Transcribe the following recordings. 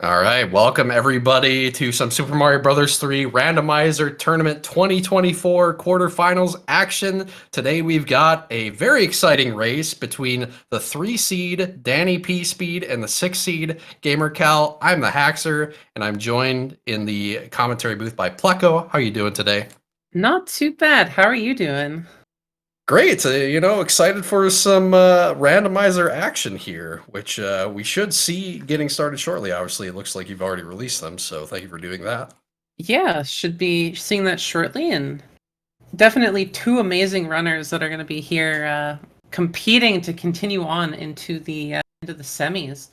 All right, welcome everybody to some Super Mario Brothers 3 Randomizer Tournament 2024 quarterfinals action. Today we've got a very exciting race between the 3 seed DannyPSpeed and the 6 seed gamercal. I'm the Haxer, and I'm joined in the commentary booth by Pleco. How are you doing today? Not too bad. How are you doing? Great, excited for some randomizer action here, which we should see getting started shortly. Obviously, it looks like you've already released them, so thank you for doing that. Yeah, should be seeing that shortly, and definitely two amazing runners that are going to be here competing to continue on into the semis.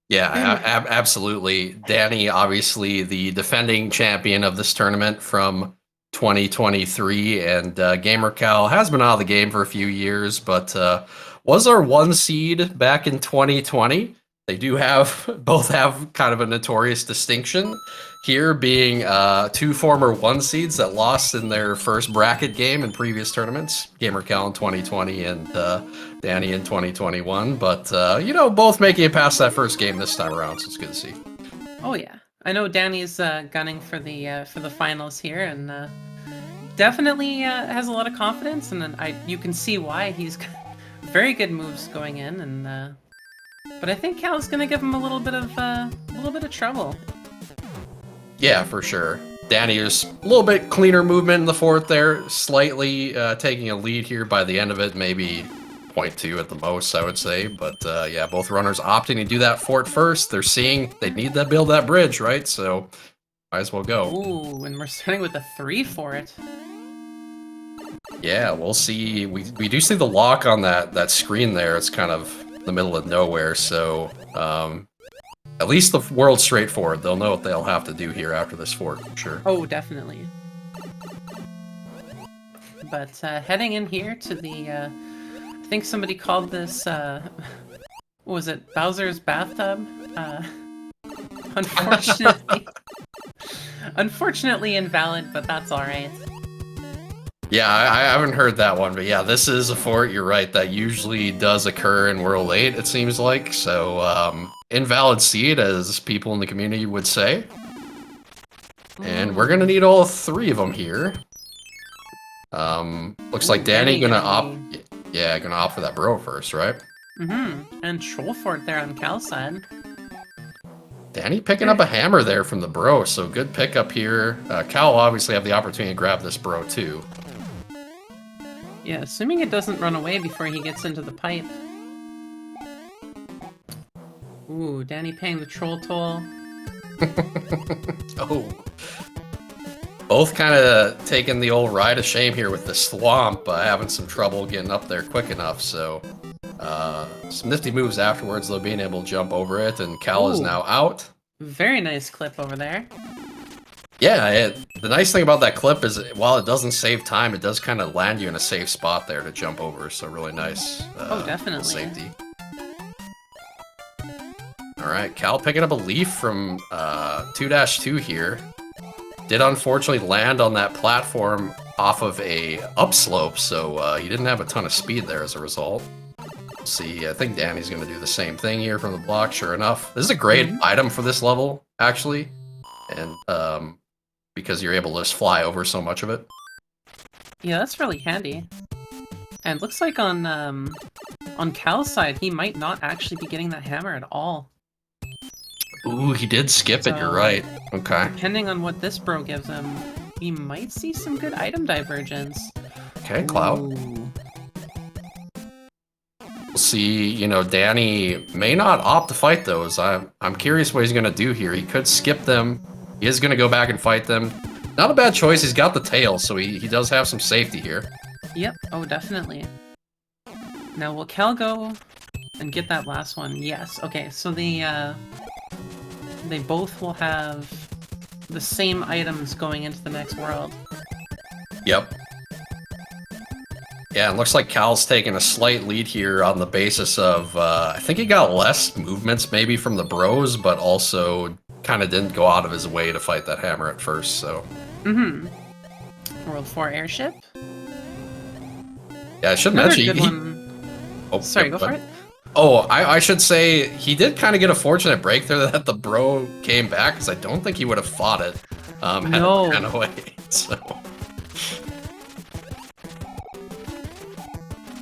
Yeah, And absolutely. Danny, obviously the defending champion of this tournament from 2023, and gamercal has been out of the game for a few years, but was our 1 seed back in 2020. They do both have kind of a notorious distinction here, being 2 former 1 seeds that lost in their first bracket game in previous tournaments. gamercal in 2020 and Danny in 2021. But both making it past that first game this time around, so it's good to see. oh yeah, I know Danny's gunning for the finals here, and definitely has a lot of confidence, and then you can see why. He's got very good moves going in, and but I think Cal's gonna give him a little bit of trouble. Yeah, for sure. Danny is a little bit cleaner movement in the fourth there, slightly taking a lead here by the end of it, maybe 0.2 at the most, I would say. But yeah, both runners opting to do that fort first. They're seeing they need to build that bridge, right? So might as well go. Ooh, and we're starting with a 3 for it. Yeah, we'll see. We do see the lock on that screen there. It's kind of the middle of nowhere, so at least the world's straightforward. They'll know what they'll have to do here after this fort, for sure. Oh, definitely. But heading in here to the, I think somebody called this, what was it, Bowser's bathtub? Unfortunately, unfortunately invalid, but that's alright. Yeah, I haven't heard that one, but yeah, this is a fort, you're right, that usually does occur in World 8, it seems like, so, invalid seed, as people in the community would say. And we're gonna need all 3 of them here. Looks like Danny gonna opt for that bro first, right? And Troll Fort there on Cal's side. Danny picking up a hammer there from the bro, so good pickup here. Cal will obviously have the opportunity to grab this bro too. Yeah, assuming it doesn't run away before he gets into the pipe. Ooh, Danny paying the troll toll. Oh. Both kind of taking the old ride of shame here with the swamp, having some trouble getting up there quick enough, so some nifty moves afterwards, though, being able to jump over it, and Cal is now out. Very nice clip over there. Yeah, the nice thing about that clip is while it doesn't save time, it does kind of land you in a safe spot there to jump over, so really nice. Oh, definitely. Safety. Alright, Cal picking up a leaf from 2-2 here. Did unfortunately land on that platform off of a upslope, so he didn't have a ton of speed there as a result. See, I think Danny's going to do the same thing here from the block, sure enough. This is a great item for this level, actually, and because you're able to just fly over so much of it. Yeah, that's really handy. And looks like on Cal's side, he might not actually be getting that hammer at all. Ooh, he did skip it, you're right. Okay. Depending on what this bro gives him, we might see some good item divergence. Okay, Cloud. Ooh. We'll see, Danny may not opt to fight those. I'm curious what he's going to do here. He could skip them. He is going to go back and fight them. Not a bad choice. He's got the tail, so he does have some safety here. Yep, oh, definitely. Now, will Cal go and get that last one? Yes. Okay, so they both will have the same items going into the next world. Yep. Yeah, it looks like Cal's taking a slight lead here on the basis of, I think he got less movements maybe from the bros, but also kind of didn't go out of his way to fight that hammer at first, so. World 4 airship. Yeah, I should Another mention good one. Oh, Sorry, yep, go for it. Oh, I should say he did kind of get a fortunate break there that the bro came back, because I don't think he would have fought it had it No. ran away. So, all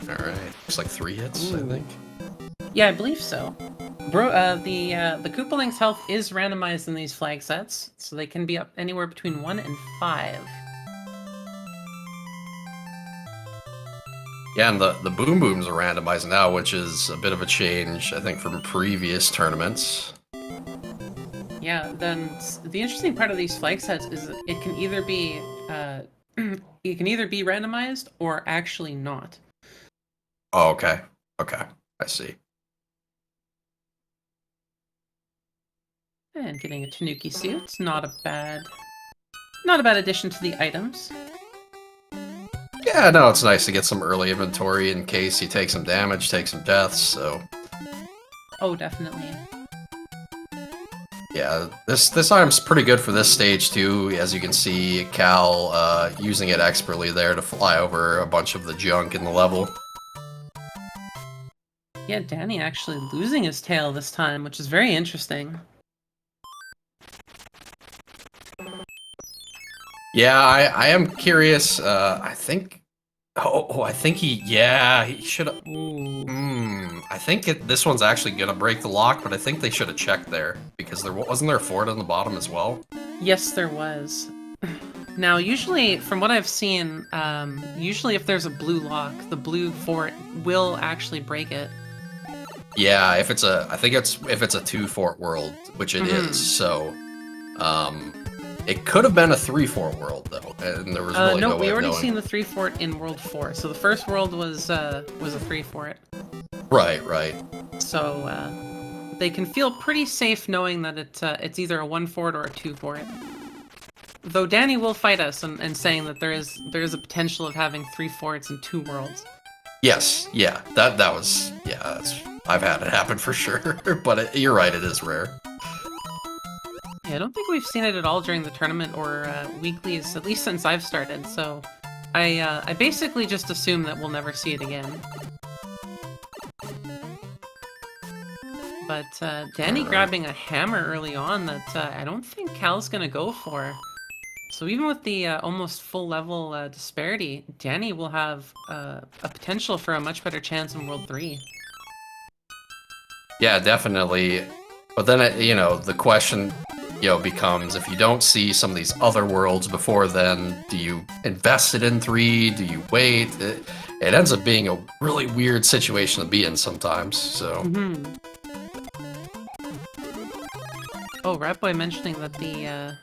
right, looks like 3 hits, I Ooh. think. Yeah, I believe so. Bro, the Koopaling's health is randomized in these flag sets, so they can be up anywhere between 1 and 5. Yeah, and the boom booms are randomized now, which is a bit of a change, I think, from previous tournaments. Yeah, then the interesting part of these flag sets is that it can either be it can either be randomized or actually not. Oh, okay. Okay, I see. And getting a Tanuki suit, not a bad addition to the items. Yeah, no, it's nice to get some early inventory in case you take some damage, take some deaths, so... Oh, definitely. Yeah, this item's pretty good for this stage, too. As you can see, Cal using it expertly there to fly over a bunch of the junk in the level. Yeah, Danny actually losing his tail this time, which is very interesting. Yeah, I am curious. I think... I think he should have... I think this one's actually gonna break the lock, but I think they should have checked there, because wasn't there a fort on the bottom as well? Yes, there was. Now, usually, from what I've seen, usually if there's a blue lock, the blue fort will actually break it. Yeah, if it's a 2-fort world, which it is, so it could have been a 3-fort world though, and there was really no way we of already knowing. seen the 3-fort in World 4. So the first world was a 3-fort. Right. So they can feel pretty safe knowing that it's either a 1-fort or a 2-fort. Though Danny will fight us and saying that there is a potential of having 3 forts and 2 worlds. Yes, yeah, that was I've had it happen for sure, but you're right, it is rare. Yeah, I don't think we've seen it at all during the tournament or weeklies, at least since I've started. So I basically just assume that we'll never see it again. But Danny grabbing a hammer early on that I don't think Cal's gonna go for. So even with the almost full level disparity, Danny will have a potential for a much better chance in World 3. Yeah, definitely. But then the question becomes, if you don't see some of these other worlds before then, do you invest it in 3? Do you wait? It ends up being a really weird situation to be in sometimes. So. Oh, Ratboy mentioning that the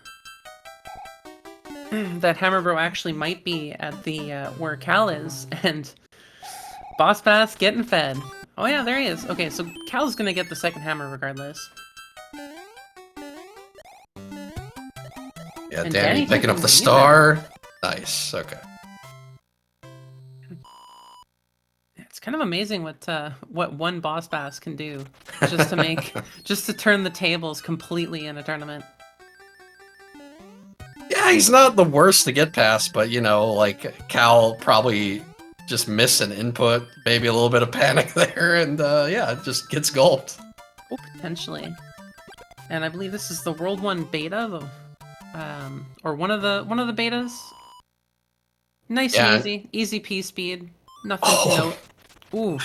that Hammer Bro actually might be at the where Cal is, and Boss Pass getting fed. Oh yeah, there he is. Okay, so Cal's gonna get the second hammer regardless. Yeah, And Danny Danny picking up taking the the star. Nice. Okay. It's kind of amazing what one Boss Pass can do, just to just to turn the tables completely in a tournament. Yeah, he's not the worst to get past, but like Cal probably just missed an input, maybe a little bit of panic there, and yeah, it just gets gulped. Oh, potentially. And I believe this is the World 1 beta, or one of the betas. Nice and easy PSpeed, nothing to note. Ooh.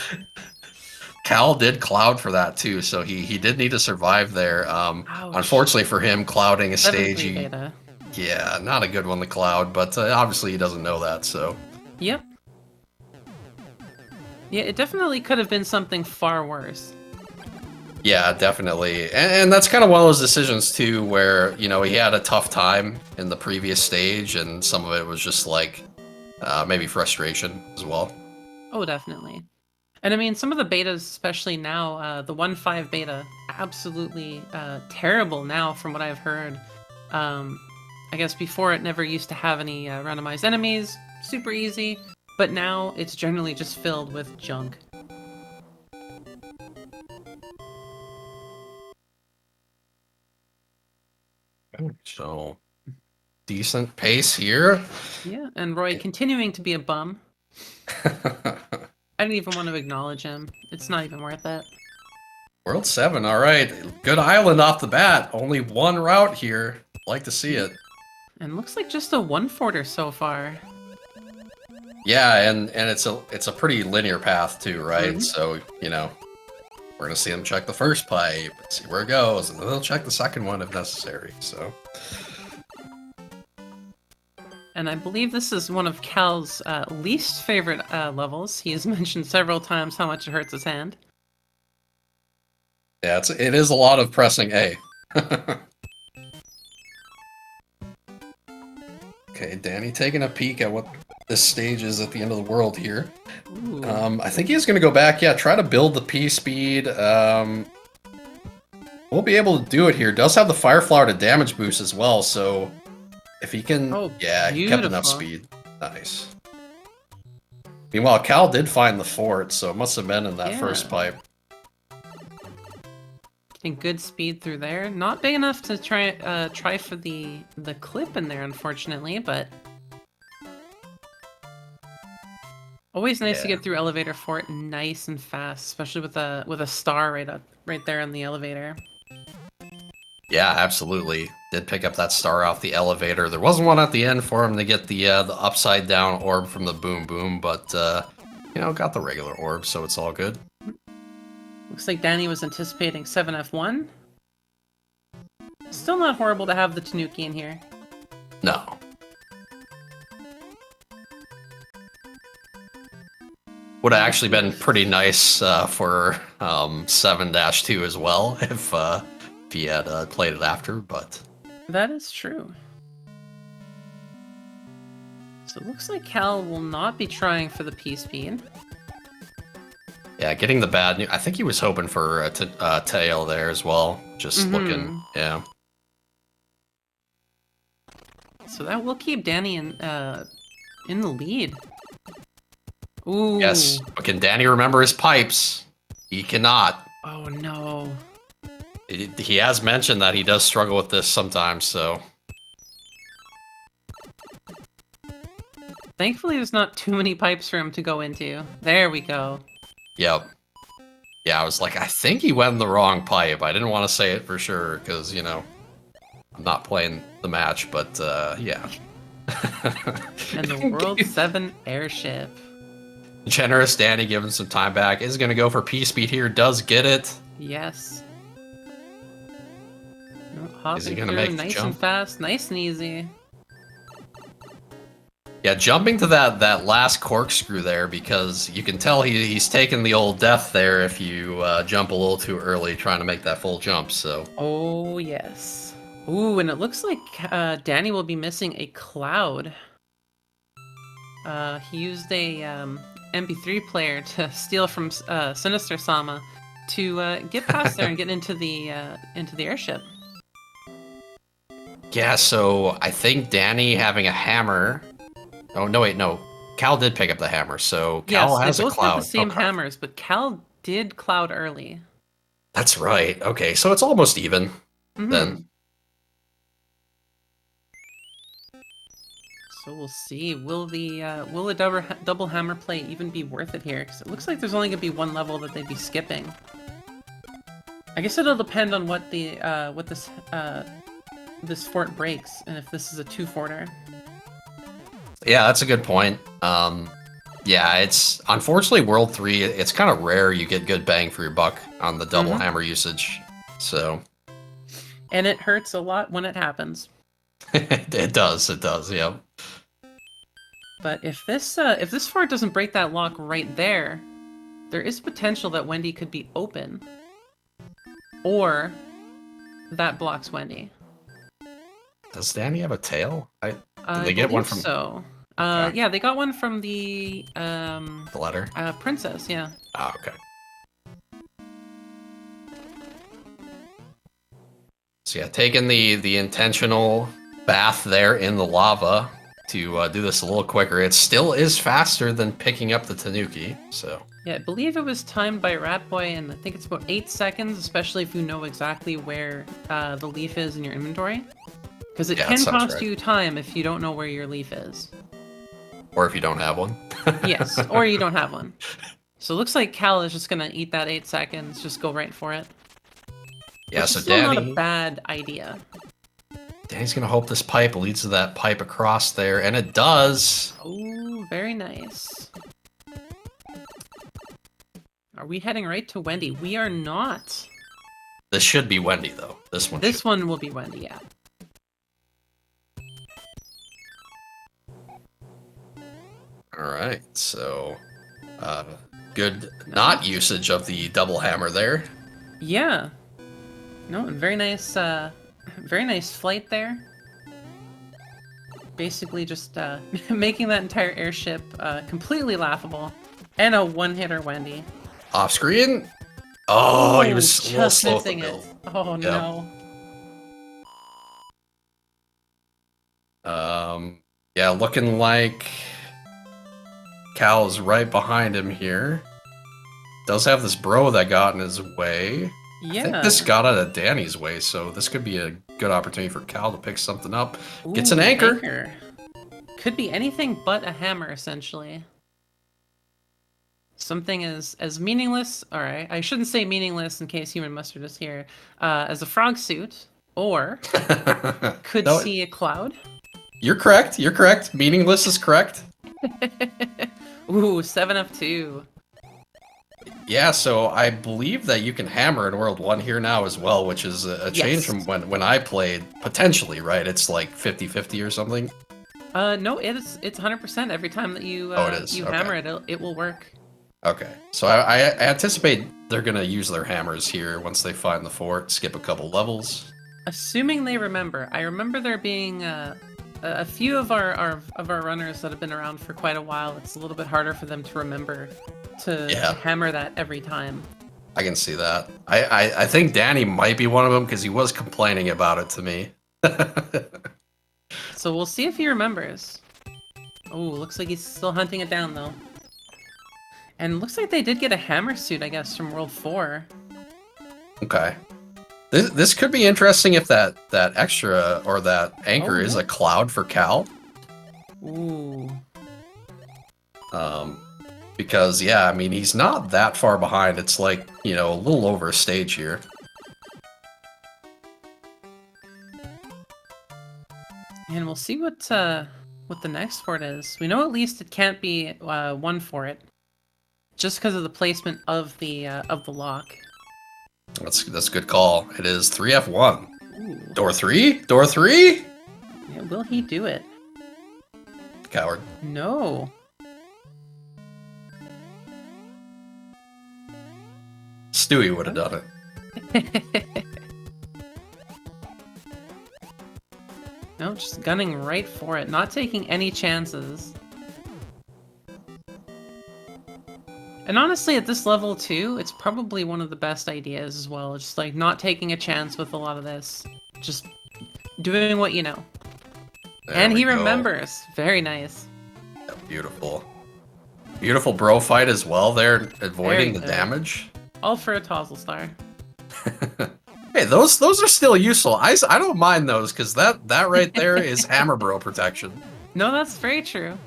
Cal did cloud for that too, so he did need to survive there. Unfortunately for him, clouding a stage. Yeah, not a good one to cloud, but obviously he doesn't know that, so. Yep. Yeah, it definitely could have been something far worse. Yeah, definitely. And that's kind of one of those decisions too, where, he had a tough time in the previous stage, and some of it was just like, maybe frustration as well. Oh, definitely. And I mean, some of the betas, especially now, the 1.5 beta, absolutely terrible now from what I've heard. I guess before it never used to have any randomized enemies, super easy, but now it's generally just filled with junk. So, decent pace here. Yeah, and Roy continuing to be a bum. I didn't even want to acknowledge him. It's not even worth it. World 7, all right. Good island off the bat. Only one route here. Like to see it. And looks like just a one-forter so far. Yeah, and it's a pretty linear path too, right? So, you know, we're gonna see them check the first pipe, see where it goes, and then they'll check the second one if necessary. So, and I believe this is one of Cal's least favorite levels. He has mentioned several times how much it hurts his hand. yeah, it is a lot of pressing A. Okay, Danny taking a peek at what this stage is at the end of the world here. I think he's going to go back, yeah, try to build the P-Speed. Won't be able to do it here. Does have the Fire Flower to damage boost as well, so if he can... yeah, he kept enough speed. Nice. Meanwhile, Cal did find the fort, so it must have been in that first pipe. Getting good speed through there. Not big enough to try for the clip in there, unfortunately, but always nice to get through elevator fort nice and fast, especially with a star right there on the elevator. Yeah, absolutely. Did pick up that star off the elevator. There wasn't one at the end for him to get the upside down orb from the boom boom, but you know, got the regular orb, so it's all good. Looks like Danny was anticipating 7F1. Still not horrible to have the Tanuki in here. No. Would have actually been pretty nice for 7-2 as well if he had played it after, but... That is true. So it looks like Cal will not be trying for the P-Speed. Yeah, getting the bad news. I think he was hoping for a tail there as well. Just looking, yeah. So that will keep Danny in the lead. Ooh. Yes, but can Danny remember his pipes? He cannot. Oh no. He has mentioned that he does struggle with this sometimes, so... Thankfully, there's not too many pipes for him to go into. There we go. Yep. Yeah, I was like, I think he went in the wrong pipe. I didn't want to say it for sure, because, you know, I'm not playing the match, but, yeah. And the World 7 airship. Generous Danny giving some time back. Is going to go for P-Speed here. Does get it. Yes. Hopping Is he going to make the nice jump? And fast, nice and easy. Yeah, jumping to that last corkscrew there, because you can tell he's taking the old death there if you jump a little too early trying to make that full jump, so... Oh, yes. Ooh, and it looks like Danny will be missing a cloud. He used a MP3 player to steal from Sinister Sama to get past there and get into the airship. Yeah, so I think Danny having a hammer... Oh, no, wait, no. Cal did pick up the hammer, so Cal has a cloud. Yes, they both have the same hammers, but Cal did cloud early. That's right. Okay, so it's almost even then. So we'll see. Will the double hammer play even be worth it here? Because it looks like there's only gonna be one level that they'd be skipping. I guess it'll depend on what the this fort breaks, and if this is a 2-forter. Yeah, that's a good point. Yeah, it's unfortunately World 3. It's kind of rare you get good bang for your buck on the double hammer usage. So, and it hurts a lot when it happens. It does. Yep. But if this fort doesn't break that lock right there, there is potential that Wendy could be open, or that blocks Wendy. Does Danny have a tail? Did I they get one from? So. Yeah, they got one from the letter? Princess, yeah. Oh, okay. So yeah, taking the intentional bath there in the lava to do this a little quicker. It still is faster than picking up the Tanuki, so... Yeah, I believe it was timed by Ratboy, and I think it's about 8 seconds, especially if you know exactly where the leaf is in your inventory. Because it can cost you time if you don't know where your leaf is. Or if you don't have one. Yes, or you don't have one. So it looks like Cal is just gonna eat that 8 seconds, just go right for it. Yeah, Which so is still not a Danny, bad idea. Danny's gonna hope this pipe leads to that pipe across there, and it does. Oh, very nice. Are we heading right to Wendy? We are not. This should be Wendy though. This one. This should. one will be Wendy, yeah. All right, so good not usage of the double hammer there. Yeah. No, very nice flight there. Basically just making that entire airship completely laughable. And a one-hitter Wendy. Off screen. Oh, he was a little just slow with the missing it. build. Oh Yep. no. Yeah, looking like Cal's right behind him here. Does have this bro that got in his way. Yeah. I think this got out of Danny's way, so this could be a good opportunity for Cal to pick something up. Gets an Ooh, anchor. Could be anything but a hammer, essentially. Something as meaningless, alright, I shouldn't say meaningless in case Human Mustard is here, as a frog suit, or could No, see a cloud. You're correct. You're correct. Meaningless is correct. Ooh, 7 of 2. Yeah, so I believe that you can hammer in World 1 here now as well, which is a change Yes. from when I played, potentially, right? It's like 50-50 or something. No, it's 100% every time that you it is. you Okay. hammer it, it will work. Okay, so I anticipate they're going to use their hammers here once they find the fort, skip a couple levels. Assuming they remember. I remember there being a few of our runners that have been around for quite a while. It's a little bit harder for them to remember to hammer that every time. I can see that. I think Danny might be one of them because he was complaining about it to me. So we'll see if he remembers. Oh, looks like he's still hunting it down though. And looks like they did get a hammer suit, I guess, from World 4. Okay. This could be interesting if that extra or that anchor is a cloud for Cal. Ooh. Because yeah, I mean he's not that far behind. It's like, you know, a little over a stage here. And we'll see what the next fort is. We know at least it can't be one for it, just because of the placement of the lock. That's a good call. It is 3F1. Ooh. Door 3? Door 3? Yeah, will he do it? Coward. No. Stewie would have done it. No, just gunning right for it, not taking any chances. And honestly, at this level too, it's probably one of the best ideas as well. Just like not taking a chance with a lot of this. Just doing what you know. There And we he go. remembers. Very nice. Yeah, beautiful. Beautiful bro fight as well there, avoiding the good. damage. All for a Tozzle Star. Hey, those are still useful. I don't mind those because that right there is hammer bro protection. No, that's very true.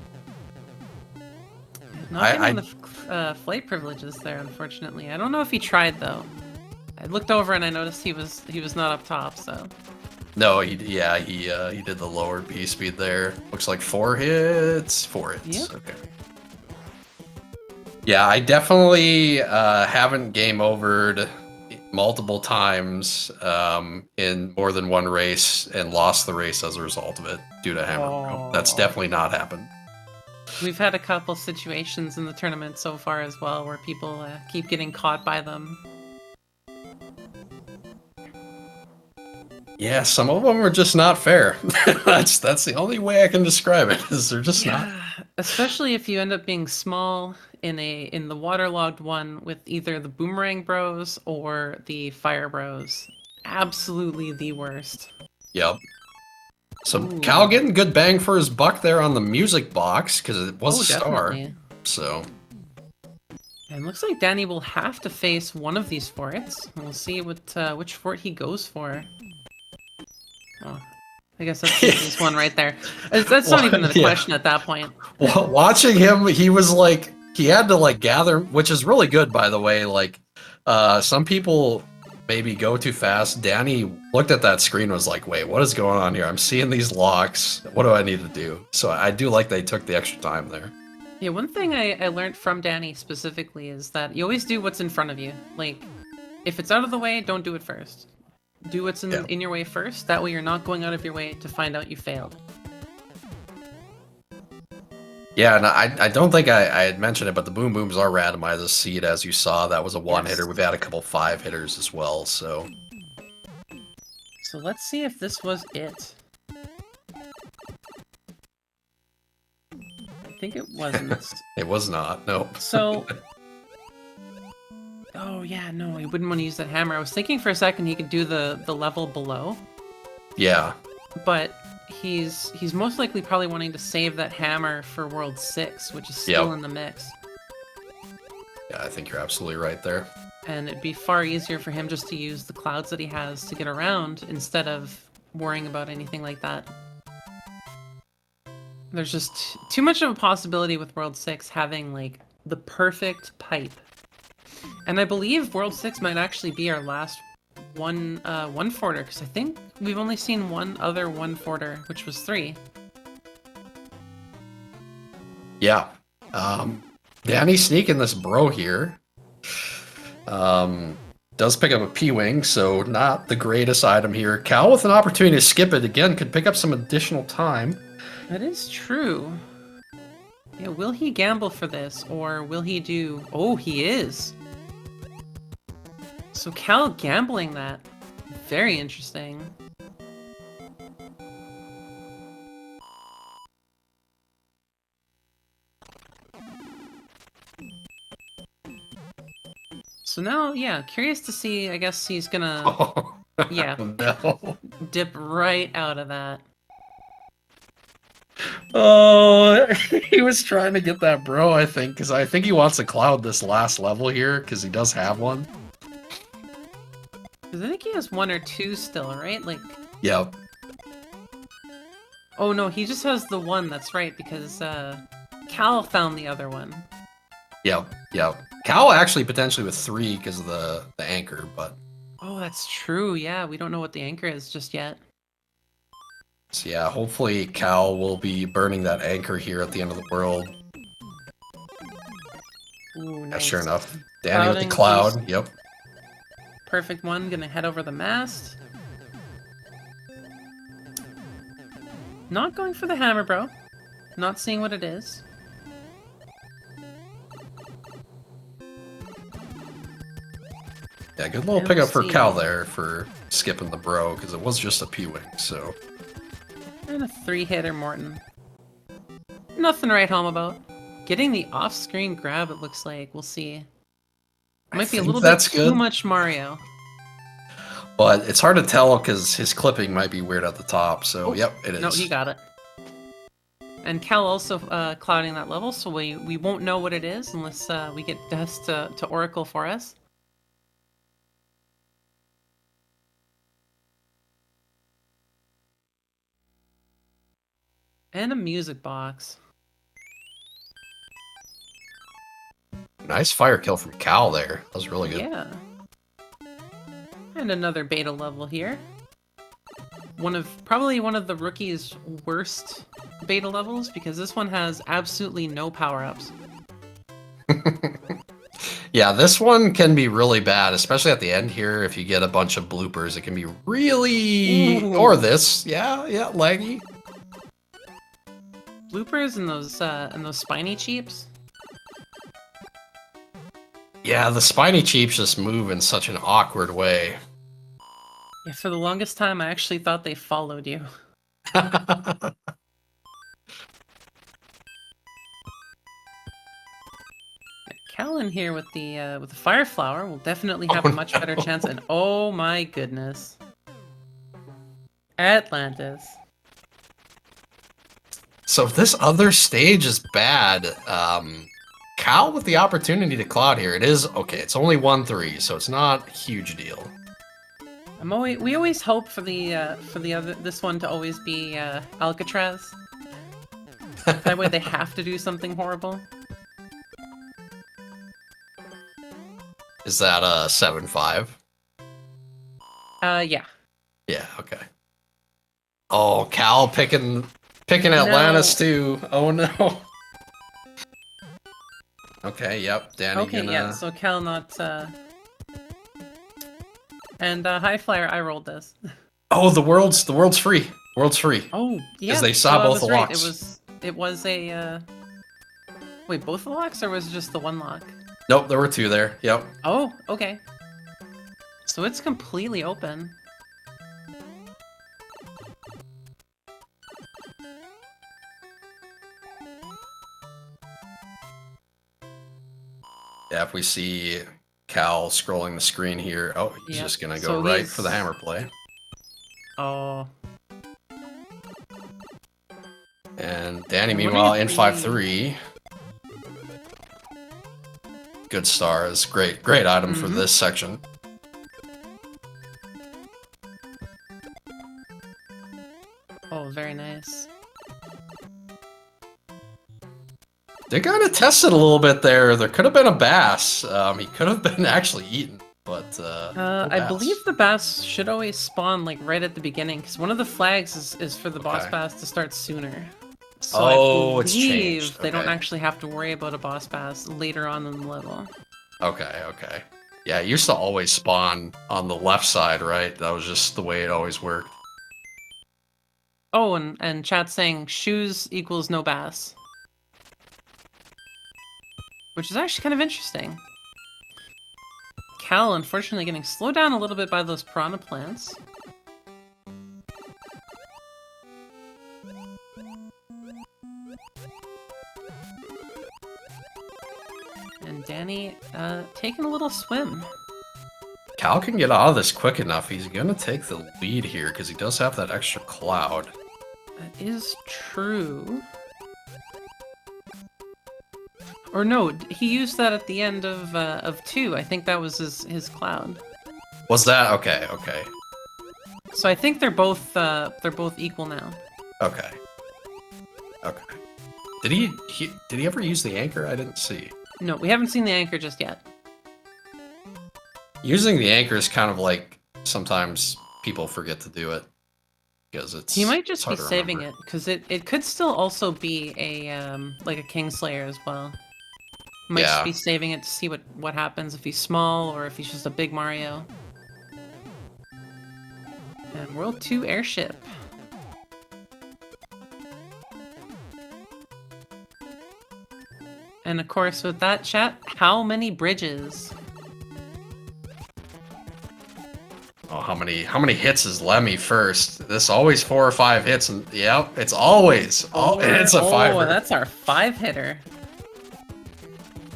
Not getting the flight privileges there, unfortunately. I don't know if he tried though. I looked over and I noticed he was not up top. So. No, he did the lower B speed there. Looks like 4 hits. 4 hits. Yep. Okay. Yeah, I definitely haven't game overed multiple times in more than one race and lost the race as a result of it due to hammer bro. That's definitely not happened. We've had a couple situations in the tournament so far as well where people keep getting caught by them. Yeah, some of them are just not fair. that's the only way I can describe it. Is they're just not. Especially if you end up being small in the waterlogged one with either the boomerang bros or the fire bros. Absolutely the worst. Yep. So Ooh. Cal getting good bang for his buck there on the music box because it was a star. Definitely. So. And looks like Danny will have to face one of these forts. We'll see what which fort he goes for. Oh, I guess that's this one right there. That's not even a question at that point. Watching him, he was like he had to like gather, which is really good, by the way. Like, some people maybe go too fast. Danny looked at that screen and was like, wait, what is going on here? I'm seeing these locks. What do I need to do? So I do like they took the extra time there. Yeah, one thing I learned from Danny specifically is that you always do what's in front of you. Like, if it's out of the way, don't do it first. Do what's in your way first. That way you're not going out of your way to find out you failed. Yeah, and I don't think I had mentioned it, but the boom booms are randomized as seed, as you saw. That was a one hitter. We've had a couple 5 hitters as well, so. So let's see if this was it. I think it wasn't. It was not, no. So. Oh yeah, no, he wouldn't want to use that hammer. I was thinking for a second he could do the level below. Yeah. But he's most likely probably wanting to save that hammer for World 6, which is still in the mix. Yeah, I think you're absolutely right there. And it'd be far easier for him just to use the clouds that he has to get around instead of worrying about anything like that. There's just too much of a possibility with World 6 having like the perfect pipe. And I believe World 6 might actually be our last one forter, because I think we've only seen one other one forter, which was 3. Yeah. Danny sneaking this bro here. Does pick up a P-Wing, so not the greatest item here. Cal with an opportunity to skip it again could pick up some additional time. That is true. Yeah, will he gamble for this, or will he do... Oh, he is! So Cal gambling that. Very interesting. So now, yeah, curious to see, I guess he's gonna... Oh, yeah. no. Dip right out of that. Oh, he was trying to get that bro, I think, because I think he wants to cloud this last level here, because he does have one. Because I think he has 1 or 2 still, right? Like... Yep. Oh no, he just has the 1, that's right, because Cal found the other one. Yep. Cal actually potentially with 3 because of the anchor, but... Oh, that's true, yeah, we don't know what the anchor is just yet. So yeah, hopefully Cal will be burning that anchor here at the end of the world. Ooh, nice. Yeah, sure enough. Danny with the cloud, yep. Perfect one, gonna head over the mast. Not going for the hammer, bro. Not seeing what it is. Yeah, good little pickup for Cal there for skipping the bro, because it was just a P-Wing, so... And a 3-hitter Morton. Nothing to write home about. Getting the off-screen grab, it looks like. We'll see. Might be a little bit too much Mario. But it's hard to tell because his clipping might be weird at the top, so yep, it is. No, he got it. And Cal also clouding that level, so we won't know what it is unless we get Dust to Oracle for us. And a music box. Nice fire kill from Cal there. That was really good. Yeah. And another beta level here. Probably one of the rookie's worst beta levels, because this one has absolutely no power-ups. Yeah, this one can be really bad, especially at the end here. If you get a bunch of bloopers, it can be really... Ooh. Or this. Yeah, laggy. Bloopers and those spiny cheeps. Yeah, the spiny cheeps just move in such an awkward way. Yeah, for the longest time, I actually thought they followed you. Cal in here with the fire flower will definitely have a much better chance. And oh my goodness, Atlantis. So if this other stage is bad, Cal with the opportunity to cloud here. It is okay. It's only 1-3, so it's not a huge deal. We always hope for this one to always be Alcatraz. That way they have to do something horrible. Is that a 7-5? Yeah. Yeah, okay. Oh, Cal picking Atlantis too. Oh no. Okay, yep. Danny Okay, yeah. gonna. So Cal not. And High Flyer, I rolled this. Oh, the world's free. World's free. Oh, yeah. Because they saw I both the was right. locks. It was a. Wait, both the locks, or was it just the one lock? Nope, there were two there. Yep. Oh, okay. So it's completely open. Yeah, if we see Cal scrolling the screen here, oh, he's just gonna go So right for the hammer play. Oh. And Danny, And meanwhile, what do in you 5-3. Good stars. Great item for this section. Oh, very nice. They kind of tested a little bit there. There could have been a bass. He could have been actually eaten, but no I bass. believe the bass should always spawn like right at the beginning, because one of the flags is for the boss Okay. bass to start sooner. So Oh, I it's believe changed. they don't Okay. actually have to worry about a boss bass later on in the level. Okay. Yeah, it used to always spawn on the left side, right? That was just the way it always worked. Oh, and chat saying shoes equals no bass. Which is actually kind of interesting. Cal, unfortunately, getting slowed down a little bit by those piranha plants. And Danny, taking a little swim. Cal can get out of this quick enough. He's gonna take the lead here because he does have that extra cloud. That is true. Or no, he used that at the end of 2. I think that was his cloud. Was that okay? So I think they're both equal now. Okay. Did he ever use the anchor? I didn't see. No, we haven't seen the anchor just yet. Using the anchor is kind of like sometimes people forget to do it because it's. He might just it's be hard to saving remember. it, because it could still also be a like a Kingslayer as well. Might just Yeah. be saving it to see what happens if he's small or if he's just a big Mario. And World 2 airship. And of course, with that chat, how many bridges? Oh, how many hits is Lemmy first? This always 4 or 5 hits, and yep, it's always and it's a 5. Oh, that's our 5-hitter.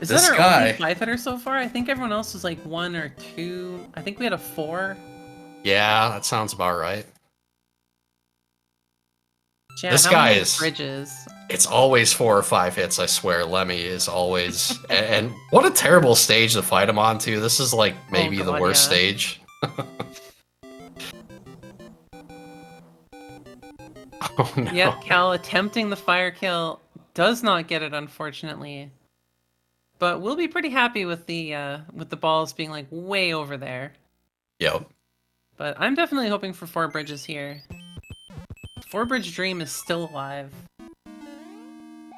Is This that our guy- only 5-hitter so far? I think everyone else was like 1 or 2. I think we had a 4. Yeah, that sounds about right. Chat, This how guy many is- bridges. It's always 4 or 5 hits, I swear. Lemmy is always and what a terrible stage to fight him on too. This is like maybe the God, worst yeah. stage. Oh no. Yep, Cal attempting the fire kill does not get it, unfortunately. But we'll be pretty happy with the balls being like way over there. Yep. But I'm definitely hoping for 4 bridges here. 4-bridge dream is still alive.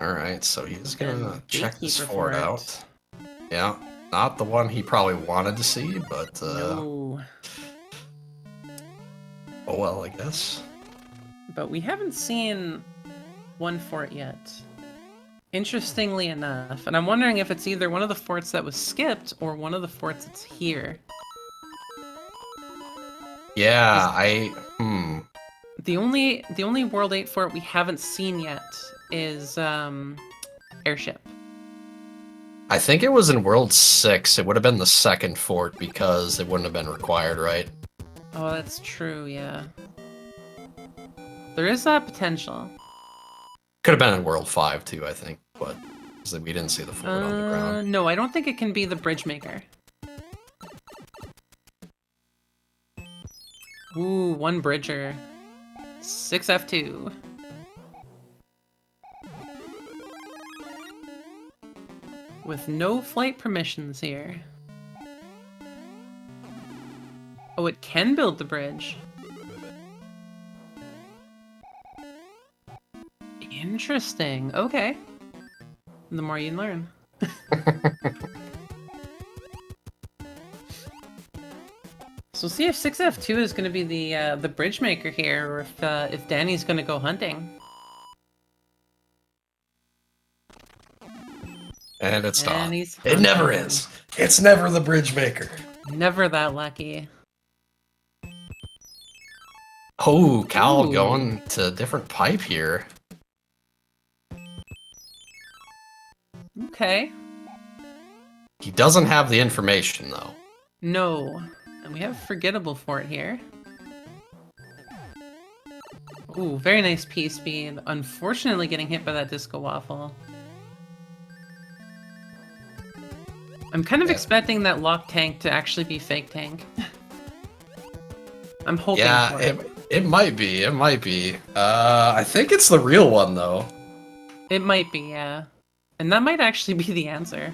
Alright, so he's gonna And check this gatekeeper fort for it. out. Yeah. Not the one he probably wanted to see, but No. oh well, I guess. But we haven't seen one fort yet. Interestingly enough. And I'm wondering if it's either one of the forts that was skipped or one of the forts that's here. Yeah, The only World 8 fort we haven't seen yet is airship. I think it was in World 6. It would have been the second fort because it wouldn't have been required, right? Oh, that's true, yeah. There is that potential. Could have been in World 5 too, I think, but we didn't see the fort on the ground. No, I don't think it can be the bridge maker. Ooh, 1 bridger. 6F2. With no flight permissions here. Oh, it can build the bridge. Interesting. Okay. The more you learn. So see if 6F2 is going to be the bridge maker here, or if Danny's going to go hunting. And it's not. And he's It never hunting. is. It's never the bridge maker. Never that lucky. Oh, Cal Ooh. going to a different pipe here. Okay. He doesn't have the information, though. No. And we have Forgettable for it here. Ooh, very nice P-speed. Unfortunately getting hit by that Disco Waffle. I'm kind of expecting that lock tank to actually be fake tank. I'm hoping for it. It might be. It might be. I think it's the real one, though. It might be, yeah. And that might actually be the answer.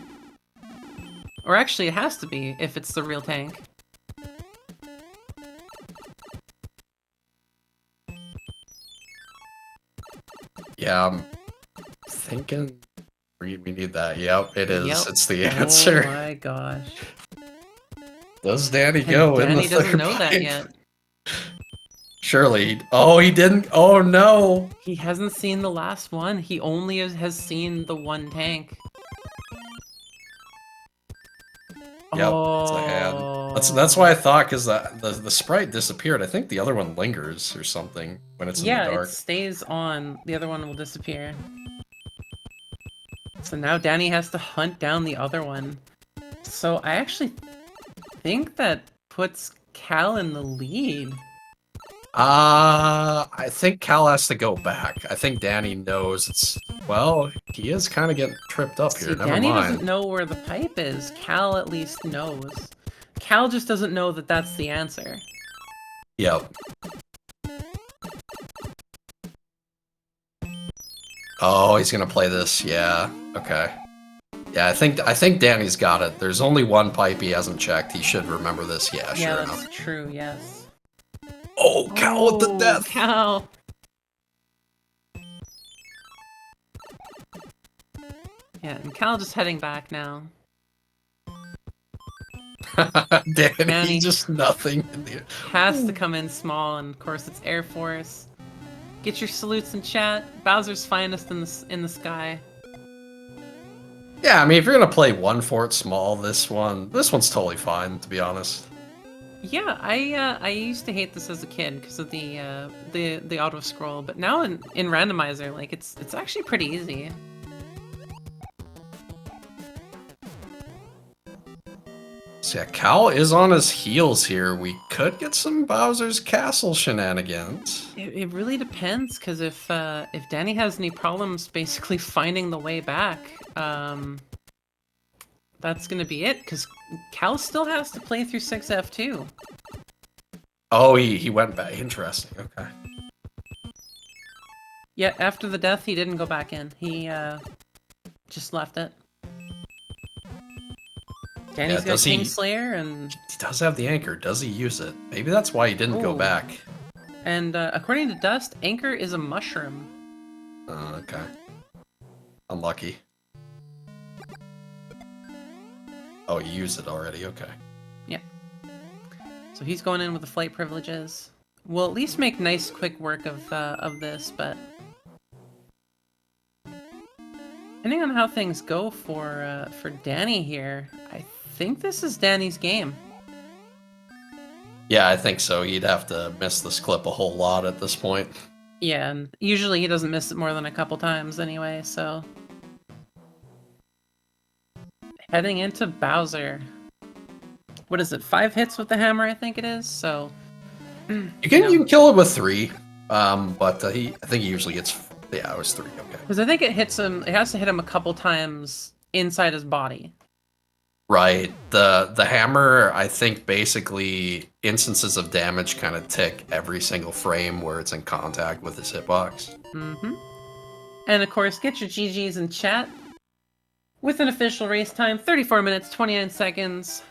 Or actually, it has to be, if it's the real tank. Yeah, I'm thinking we need that. Yep, it is. Yep. It's the answer. Oh my gosh. Does Danny And go in the Danny doesn't third know that pipe? yet. Surely. Oh, he didn't. Oh, no. He hasn't seen the last one. He only has seen the one tank. Yep, it's a hand. That's why I thought, because the sprite disappeared. I think the other one lingers or something when it's in the Yeah, dark. it stays on. The other one will disappear. So now Danny has to hunt down the other one. So I actually think that puts Cal in the lead. I think Cal has to go back. I think Danny knows it's... Well, he is kind of getting tripped up here. See, Never Danny mind. doesn't know where the pipe is. Cal at least knows. Cal just doesn't know that that's the answer. Yep. Oh, he's gonna play this. Yeah. Okay. Yeah, I think Danny's got it. There's only one pipe he hasn't checked. He should remember this. Yeah, Yeah, sure that's enough. true, yes. Oh, Cal with the death. Cal! Yeah, and Cal just heading back now. Danny, just nothing. In the... Has to come in small, and of course it's Air Force. Get your salutes in chat. Bowser's finest in the sky. Yeah, I mean, if you're gonna play one fort small, this one's totally fine, to be honest. Yeah, I used to hate this as a kid because of the auto scroll, but now in randomizer, like it's actually pretty easy. So yeah, Cal is on his heels here. We could get some Bowser's Castle shenanigans. It really depends, because if Danny has any problems basically finding the way back, that's gonna be it, because Cal still has to play through 6F2. Oh, he went back. Interesting. Okay. Yeah, after the death, he didn't go back in. He just left it. Danny's got Kingslayer, and he does have the anchor. Does he use it? Maybe that's why he didn't go back. And according to Dust, anchor is a mushroom. Okay. Unlucky. Oh, you used it already. Okay. Yeah. So he's going in with the flight privileges. We'll at least make nice, quick work of this, but depending on how things go for Danny here, I think this is Danny's game. Yeah, I think so. He'd have to miss this clip a whole lot at this point. Yeah, and usually he doesn't miss it more than a couple times anyway, so... Heading into Bowser. What is it, 5 hits with the hammer, I think it is, so... You can kill it with 3, but I think he usually gets... Yeah, it was 3, okay. Because I think it hits him, it has to hit him a couple times inside his body. Right. The hammer, I think basically instances of damage kind of tick every single frame where it's in contact with his hitbox. Mm-hmm. And of course, get your GGs in chat. With an official race time, 34 minutes, 29 seconds.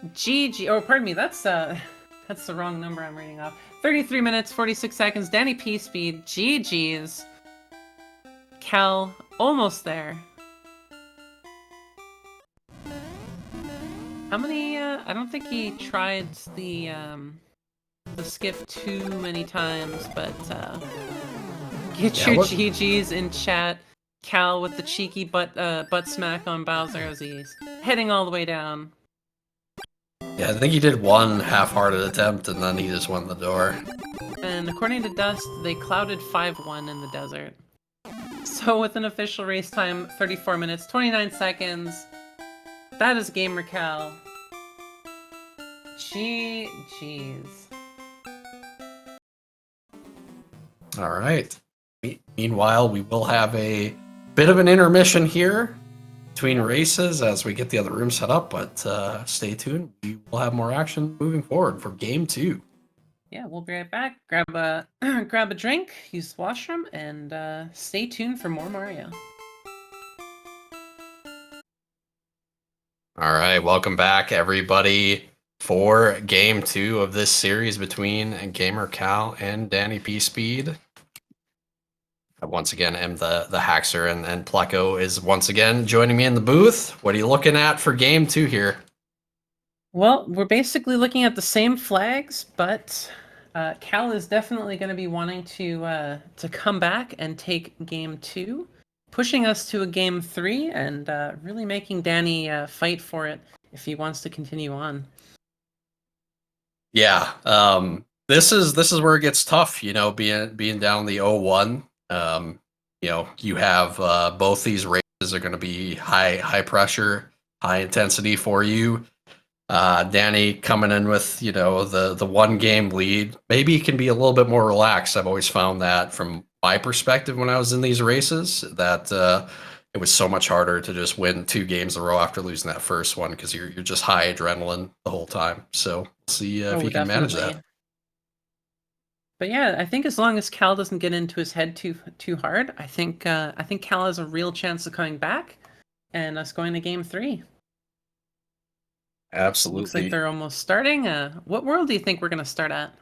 GG, oh pardon me, that's That's the wrong number I'm reading off. 33 minutes, 46 seconds. DannyPSpeed. GG's. Cal, almost there. How many, I don't think he tried the skip too many times, but, get your GG's in chat. Cal with the cheeky butt smack on Bowser as he's heading all the way down. Yeah, I think he did one half-hearted attempt, and then he just went in the door. And according to Dust, they clouded 5-1 in the desert. So with an official race time, 34 minutes, 29 seconds. That is gamercal. GG's. All right. Meanwhile, we will have a bit of an intermission here between races as we get the other room set up, but stay tuned. We will have more action moving forward for game 2. Yeah, we'll be right back. Grab a grab a drink, use the washroom, and stay tuned for more Mario. All right, welcome back, everybody, for game 2 of this series between gamercal and DannyPSpeed. I once again am the Haxer, and Pleco is once again joining me in the booth. What are you looking at for game 2 here? Well, we're basically looking at the same flags, but Cal is definitely going to be wanting to come back and take game 2, pushing us to a game 3, and really making Danny fight for it if he wants to continue on. Yeah, this is where it gets tough, you know, being down the 0-1. You know, you have both these races are going to be high pressure, high intensity for you. Danny coming in with, you know, the 1 game lead. Maybe he can be a little bit more relaxed. I've always found that from my perspective when I was in these races, that it was so much harder to just win 2 games in a row after losing that first one, because you're just high adrenaline the whole time. So see if he can manage that. But yeah, I think as long as Cal doesn't get into his head too hard, I think Cal has a real chance of coming back and us going to game 3. Absolutely. Looks like they're almost starting. What world do you think we're gonna start at?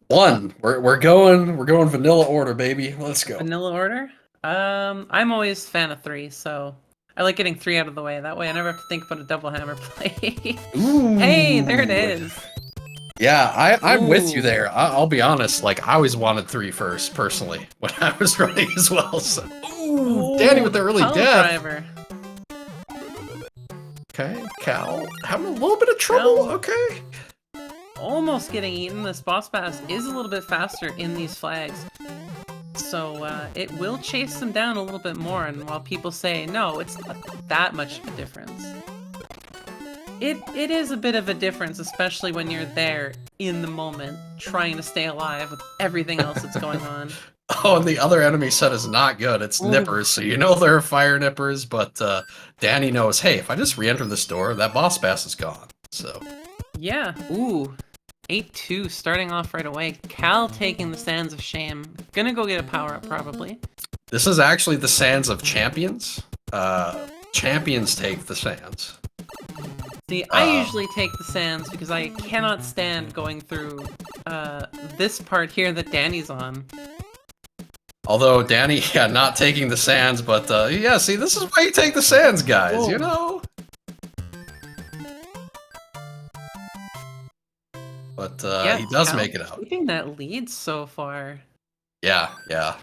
1. We're going vanilla order, baby. Let's go. Vanilla order? I'm always a fan of 3, so I like getting 3 out of the way. That way I never have to think about a double hammer play. Ooh. Hey, there it is. Yeah, I'm with you there. I'll be honest, like, I always wanted 3 first, personally, when I was running as well. So, ooh, Danny with the early death. Driver. Okay, Cal having a little bit of trouble. Okay. Almost getting eaten. This boss pass is a little bit faster in these flags. So it will chase them down a little bit more, and while people say, no, it's not that much of a difference. It is a bit of a difference, especially when you're there in the moment, trying to stay alive with everything else that's going on. Oh, and the other enemy set is not good. It's nippers, so you know there are fire nippers, but Danny knows, hey, if I just re-enter this door, that boss pass is gone. So yeah, ooh. 8-2 starting off right away. Cal taking the Sands of Shame. Gonna go get a power-up, probably. This is actually the Sands of Champions. Champions take the Sands. See, I usually take the Sands because I cannot stand going through this part here that Danny's on. Although Danny, yeah, not taking the Sands, but yeah, see, this is why you take the Sands, guys, you know? But yeah, he does make it out. Keeping that lead so far. Yeah, yeah.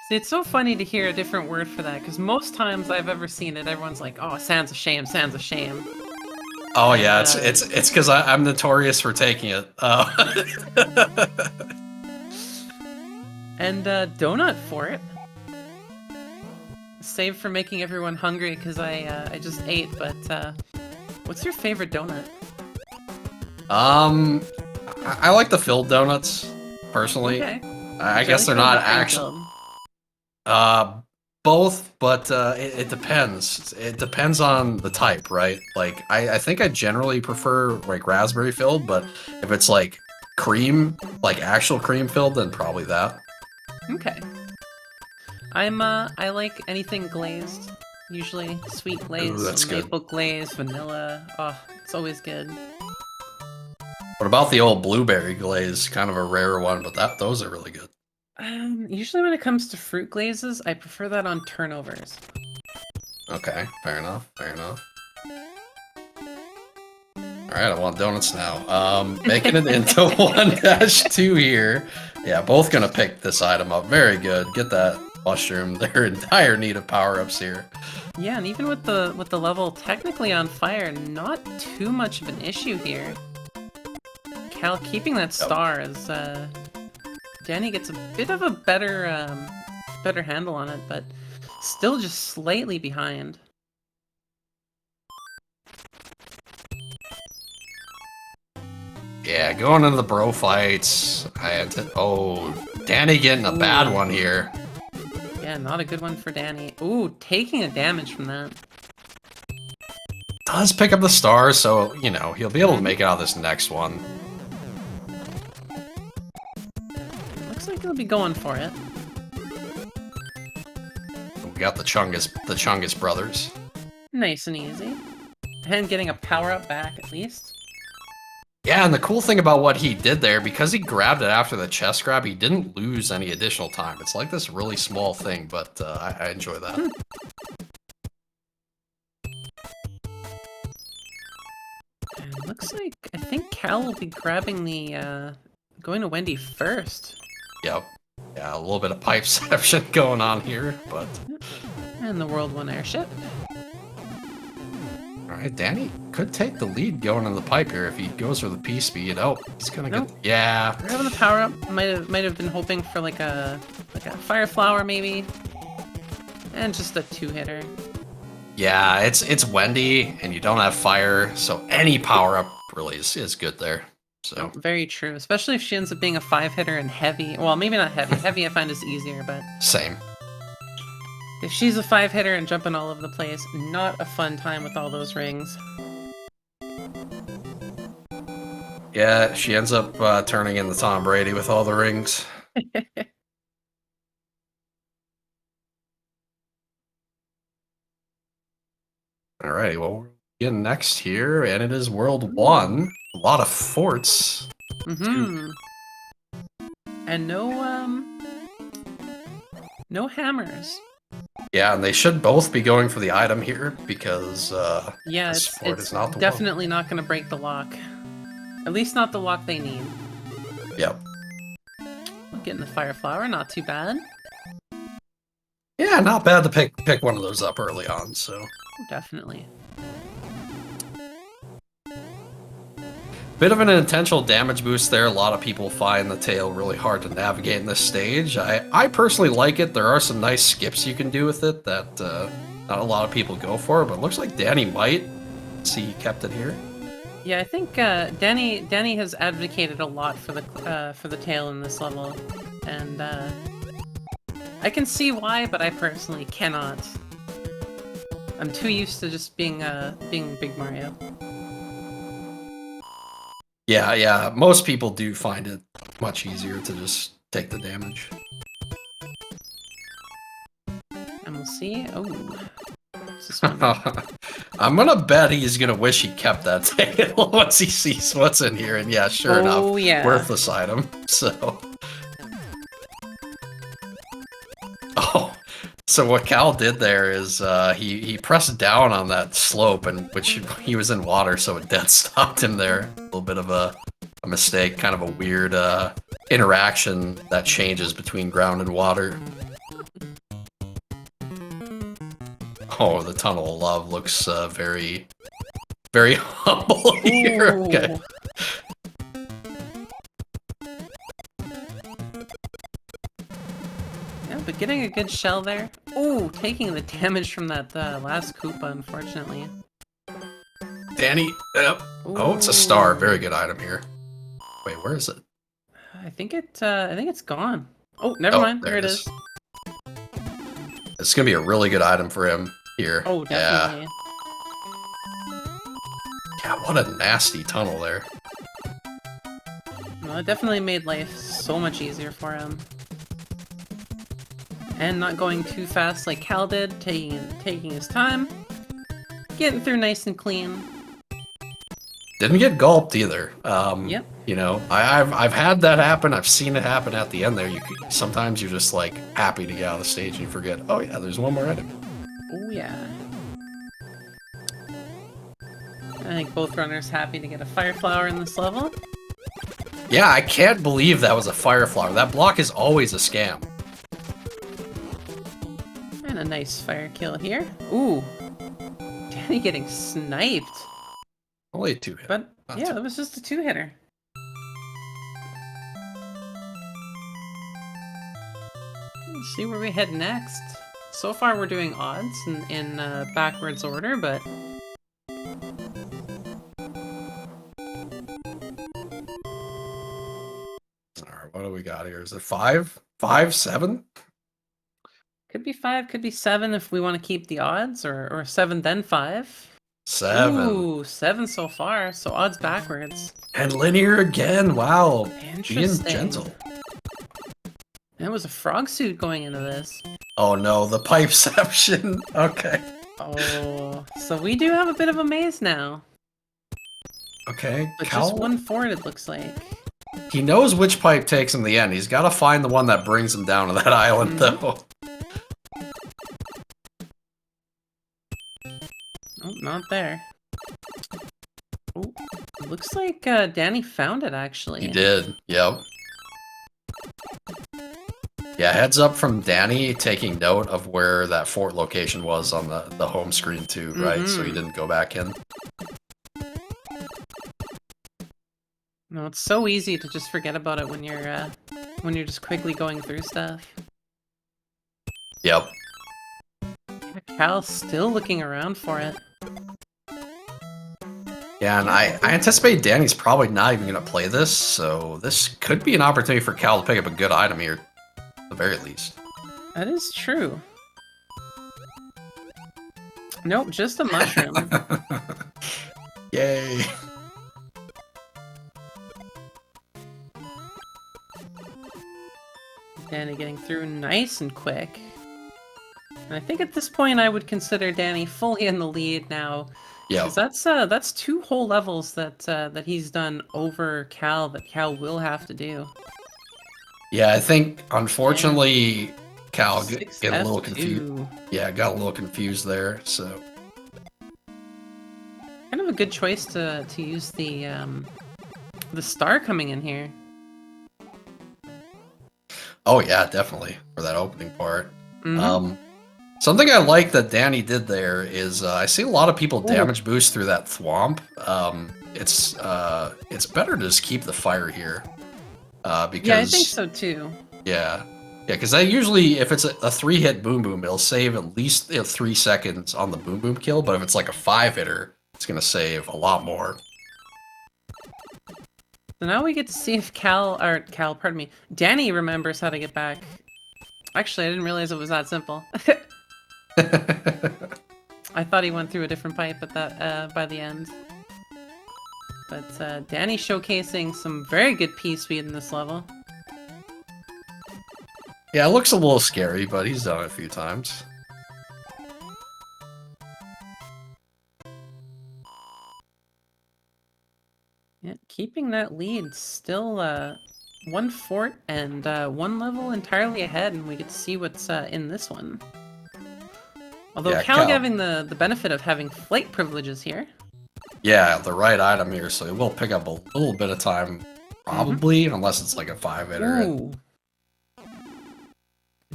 See, it's so funny to hear a different word for that, because most times I've ever seen it, everyone's like, oh, Sands of Shame, Sands of Shame. Oh, and, yeah, it's because I'm notorious for taking it. And donut for it. Save for making everyone hungry, because I just ate, but what's your favorite donut? I like the filled donuts, personally. Okay. I guess they're not actually... both, but it depends. It depends on the type, right? Like, I think I generally prefer, like, raspberry filled, but if it's, like, cream, like, actual cream filled, then probably that. Okay. I like anything glazed. usually. Sweet glaze, Ooh, that's good. maple glaze, vanilla. Oh, it's always good. What about the old blueberry glaze? Kind of a rare one, but those are really good. Usually when it comes to fruit glazes, I prefer that on turnovers. Okay, fair enough, fair enough. Alright, I want donuts now. Making it into 1-2 here. Yeah, both gonna pick this item up. Very good. Get that mushroom. They're in dire need of power-ups here. Yeah, and even with the level technically on fire, not too much of an issue here. Cal keeping that star as Danny gets a bit of a better better handle on it, but still just slightly behind. Yeah, going into the bro fights. Oh, Danny getting a bad one here. Yeah, not a good one for Danny. Ooh, taking a damage from that. Does pick up the star, so, you know, he'll be able to make it out of this next one. Looks like he'll be going for it. We got the Chungus brothers. Nice and easy. And getting a power-up back, at least. Yeah, and the cool thing about what he did there, because he grabbed it after the chest grab, he didn't lose any additional time. It's like this really small thing, but I enjoy that. And looks like, I think Cal will be grabbing the, going to Wendy first. Yep. Yeah, a little bit of pipeception going on here, but... And the World 1 airship. Alright, Danny could take the lead going in the pipe here if he goes for the P-speed. Oh, he's gonna get... Yeah. Grabbing the power-up. Might have been hoping for like a fire flower maybe. And just a 2-hitter. Yeah, it's Wendy, and you don't have fire, so any power-up really is good there. So very true, especially if she ends up being a 5-hitter and heavy. Well, maybe not heavy. Heavy I find is easier, but... Same. If she's a 5-hitter and jumping all over the place, not a fun time with all those rings. Yeah, she ends up turning into Tom Brady with all the rings. Alrighty, well, we're getting next here, and it is World 1. A lot of forts. Mm-hmm. And no hammers. Yeah, and they should both be going for the item here, because yeah, this fort is not the definitely not going to break the lock. At least not the lock they need. Yep. Getting the fire flower, not too bad. Yeah, not bad to pick one of those up early on, so... Definitely. Bit of an intentional damage boost there. A lot of people find the tail really hard to navigate in this stage. I personally like it. There are some nice skips you can do with it that not a lot of people go for, but it looks like Danny might. See, he kept it here. Yeah, I think Danny has advocated a lot for the tail in this level, and I can see why, but I personally cannot. I'm too used to just being Big Mario. Yeah, most people do find it much easier to just take the damage. And we'll see. Oh, what's this one? I'm gonna bet he's gonna wish he kept that tail once he sees what's in here, and yeah, sure enough, yeah. Worthless item. So, so what Cal did there is he pressed down on that slope, and which he was in water, so it dead stopped him there. A little bit of a mistake, kind of a weird interaction that changes between ground and water. Oh, the Tunnel of Love looks very, very humble here. Ooh. Okay. Yeah, but getting a good shell there. Ooh, taking the damage from that last Koopa, unfortunately. Danny, oh, it's a star. Very good item here. Wait, where is it? I think it's gone. Oh, never mind. There it is. It's gonna be a really good item for him here. Oh, definitely. Yeah, what a nasty tunnel there. Well, it definitely made life so much easier for him. And not going too fast like Cal did, taking his time. Getting through nice and clean. Didn't get gulped either. Yep. You know, I've had that happen. I've seen it happen at the end there. Sometimes you're just like happy to get out of the stage and you forget, oh yeah, there's one more item. Oh yeah. I think both runners happy to get a fire flower in this level. Yeah, I can't believe that was a fire flower. That block is always a scam. And a nice fire kill here. Ooh. Danny getting sniped. Only a 2-hit. But yeah, that was just a 2-hitter. Let's see where we head next. So far we're doing odds in backwards order, but... Alright, what do we got here? Is it 5? 5, 7? Could be 5, could be 7 if we want to keep the odds, or 7 then 5. 7. Ooh, 7 so far, so odds backwards. And linear again, wow. Interesting. Being gentle. That was a frog suit going into this. Oh no, the pipeception. Okay. Oh, so we do have a bit of a maze now. Okay, But Cal, just one forward, it looks like. he knows which pipe takes him to the end. He's got to find the one that brings him down to that island, though. Oh, not there. Oh, it looks like Danny found it, actually. He did, yep. Yeah, heads up from Danny taking note of where that fort location was on the home screen too, right? So he didn't go back in. No, it's so easy to just forget about it when you're just quickly going through stuff. Yep. Yeah, Cal's still looking around for it. Yeah, and I anticipate Danny's probably not even going to play this, so this could be an opportunity for Cal to pick up a good item here, at the very least. That is true. Nope, just a mushroom. Yay. Danny getting through nice and quick. And I think at this point I would consider Danny fully in the lead now. Yeah. Because that's 2 whole levels that he's done over Cal that Cal will have to do. Yeah, I think unfortunately Cal get a little 6F2. confused. Yeah, got a little confused there. So Kind of a good choice to use the star coming in here. oh yeah, definitely for that opening part. Something I like that Danny did there is I see a lot of people damage boost through that thwomp. It's better to just keep the fire here because Yeah, I think so too. Yeah, because I usually, if it's a 3-hit boom boom, it'll save at least 3 seconds on the boom boom kill. But if it's like a 5-hitter, it's gonna save a lot more. So now we get to see if pardon me, Danny remembers how to get back. Actually, I didn't realize it was that simple. I thought he went through a different pipe at that by the end. But Danny showcasing some very good P-speed in this level. Yeah, it looks a little scary, but he's done it a few times. Yeah, keeping that lead, still 1 fort and 1 level entirely ahead, and we get to see what's in this one. Although Yeah, Cal Cal. having the benefit of having flight privileges here. Yeah, the right item here, so it will pick up a little bit of time, probably, unless it's like a 5-hitter. Ooh.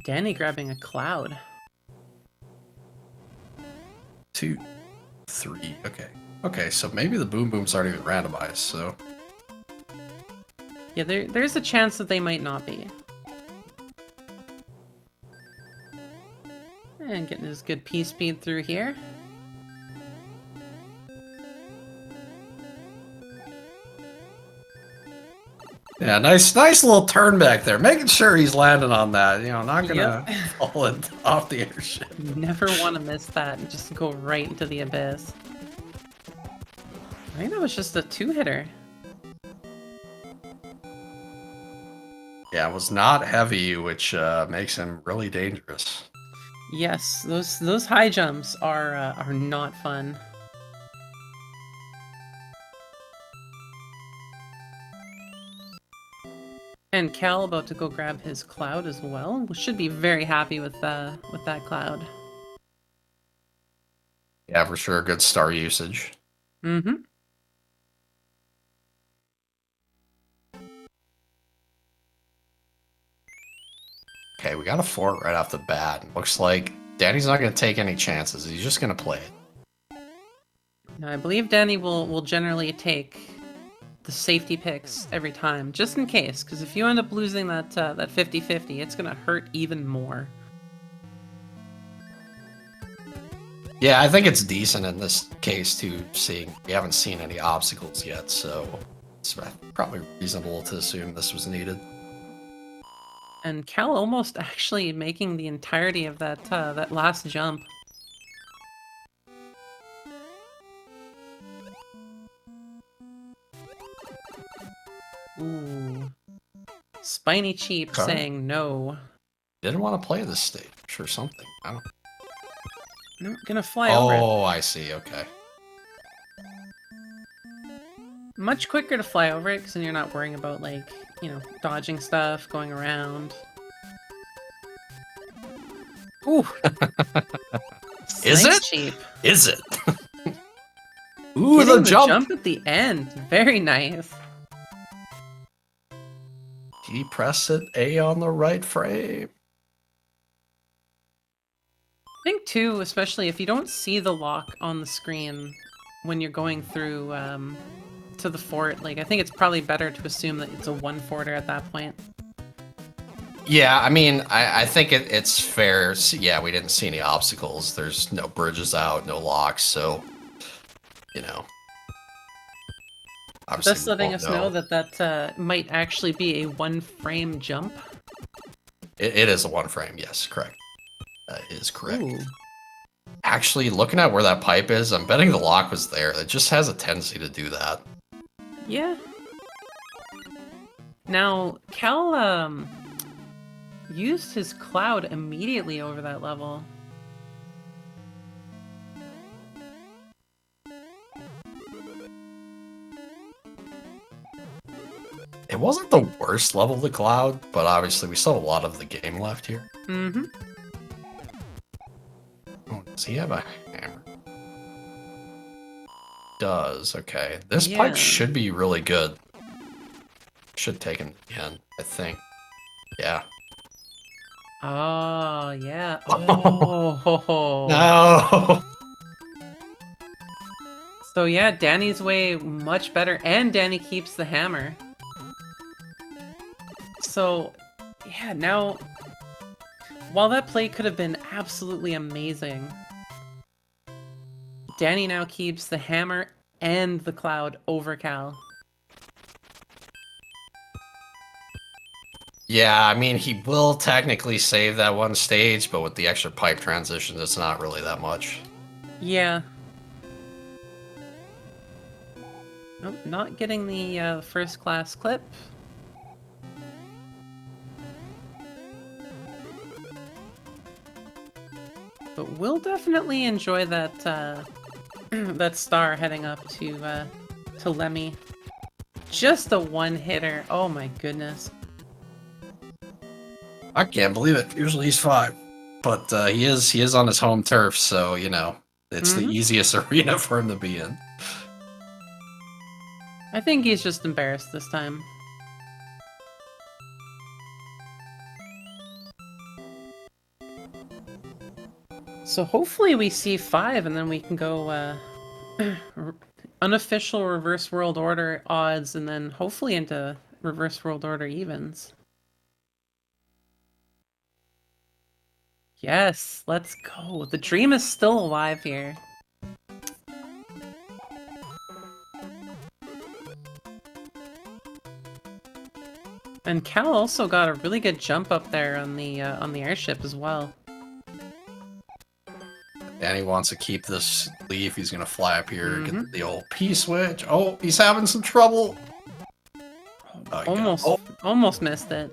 Danny grabbing a cloud. 2, 3, okay. Okay, so maybe the boom booms aren't even randomized, so... Yeah, there's a chance that they might not be. And getting his good P-speed through here. Yeah, nice little turn back there. Making sure he's landing on that. You know, not gonna fall off the airship. Never want to miss that and just go right into the abyss. I think that was just a 2-hitter. Yeah, it was not heavy, which makes him really dangerous. Yes, those high jumps are not fun. And Cal about to go grab his cloud as well. We should be very happy with that cloud. Yeah, for sure. Good star usage. Mm-hmm. Okay, we got a fort right off the bat. Looks like Danny's not going to take any chances. He's just going to play it. Now, I believe Danny will generally take the safety picks every time, just in case, because if you end up losing that 50-50, it's gonna hurt even more. Yeah, I think it's decent in this case too, seeing we haven't seen any obstacles yet, so it's probably reasonable to assume this was needed. And Cal almost actually making the entirety of that last jump. Ooh. Spiny Cheap Okay. saying no. Didn't want to play this stage or something. I don't. No, gonna fly over it. Oh, I see. Okay. Much quicker to fly over it because then you're not worrying about, like, you know, dodging stuff, going around. Ooh. Is it? Cheap. Is it? Ooh, Hitting the jump! jump at the end. Very nice. He pressed it A on the right frame. I think too, especially if you don't see the lock on the screen when you're going through to the fort, like I think it's probably better to assume that it's a one forter at that point. Yeah, I mean, I think it's fair. Yeah, we didn't see any obstacles. There's no bridges out, no locks, so, you know. Just letting us know that might actually be a one frame jump. It is a one frame, yes, correct. That is correct. Ooh. Actually, looking at where that pipe is, I'm betting the lock was there. It just has a tendency to do that. Yeah. Now, Cal used his cloud immediately over that level. It wasn't the worst level of the cloud, but obviously we still have a lot of the game left here. Mm-hmm. Oh, does he have a hammer? Does, okay. This Yeah. pipe should be really good. Should take him again, I think. Yeah. Oh, yeah. Oh. No! So yeah, Danny's way much better, and Danny keeps the hammer. So, yeah, now, while that play could have been absolutely amazing, Danny now keeps the hammer and the cloud over Cal. Yeah, I mean, he will technically save that one stage, but with the extra pipe transitions, it's not really that much. Yeah. Nope, not getting the first class clip. But we'll definitely enjoy that that star heading up to Lemmy. Just a one hitter. Oh my goodness. I can't believe it. Usually he's 5. But he is on his home turf, so, you know, it's the easiest arena for him to be in. I think he's just embarrassed this time. So hopefully we see 5 and then we can go unofficial reverse world order odds and then hopefully into reverse world order evens. Yes, let's go. The dream is still alive here. And Cal also got a really good jump up there on the airship as well. Danny wants to keep this leaf. He's going to fly up here, get the old P-switch. Oh, he's having some trouble. Almost missed it.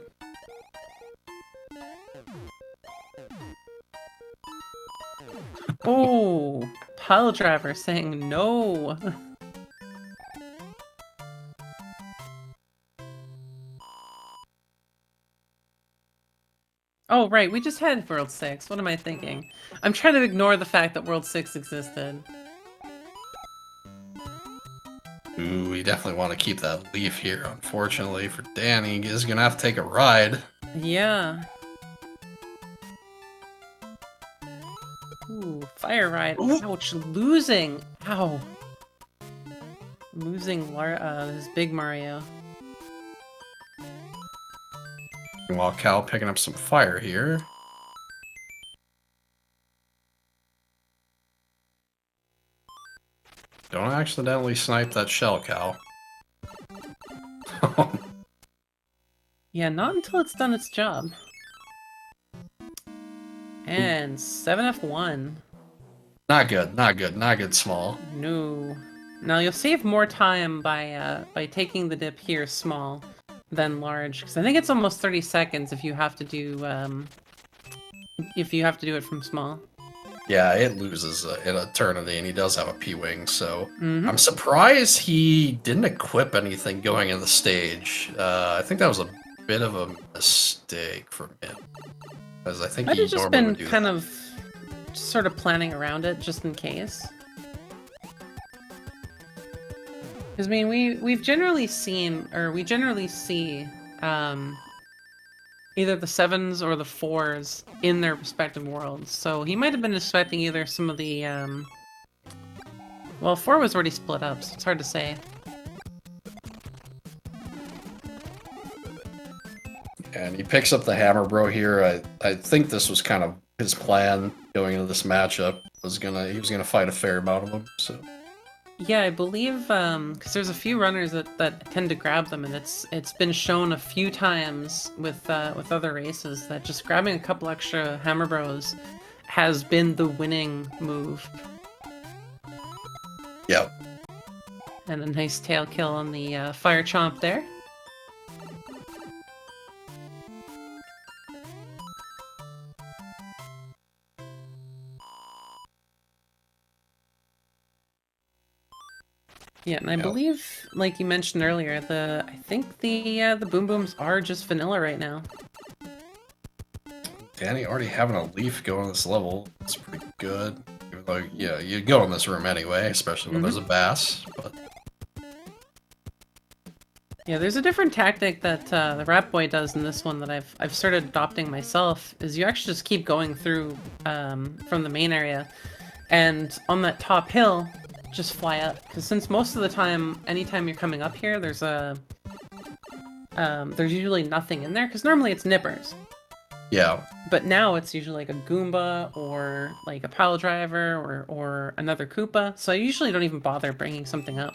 Oh, pile driver saying no. Oh, right, we just had World 6. What am I thinking? I'm trying to ignore the fact that World 6 existed. Ooh, we definitely want to keep that leaf here. Unfortunately for Danny, he's gonna have to take a ride. Yeah. Ooh, fire ride. Ooh. Ouch, losing. Ow. Losing his big Mario. While Cal picking up some fire here. Don't accidentally snipe that shell, Cal. Yeah, not until it's done its job. And 7F1. Not good, not good, not good, small. No. Now you'll save more time by taking the dip here small than large, because I think it's almost 30 seconds if you have to do it from small. Yeah, it loses in eternity, and he does have a P-Wing, so Mm-hmm. I'm surprised he didn't equip anything going in the stage. I think that was a bit of a mistake from him, because I think Might he have just normally been would do kind that. of sort of planning around it just in case. Because I mean, we generally see either the 7s or the 4s in their respective worlds. So he might have been expecting either some of the well, 4 was already split up, so it's hard to say. And he picks up the hammer bro here. I think this was kind of his plan going into this matchup. He was gonna fight a fair amount of them. So Yeah, I believe because there's a few runners that tend to grab them, and it's been shown a few times with other races that just grabbing a couple extra hammer bros has been the winning move. yep. And a nice tail kill on the fire chomp there. Yeah, and I believe, like you mentioned earlier, I think the boom booms are just vanilla right now. Danny already having a leaf go on this level. It's pretty good. Even though, yeah, you go in this room anyway, especially when there's a bass. But Yeah, there's a different tactic that the Rat Boy does in this one that I've started adopting myself. Is you actually just keep going through from the main area, and on that top hill, just fly up. Because since most of the time, anytime you're coming up here, there's usually nothing in there. Because normally it's nippers. yeah, But now it's usually like a Goomba or like a pile driver or another Koopa. So I usually don't even bother bringing something up.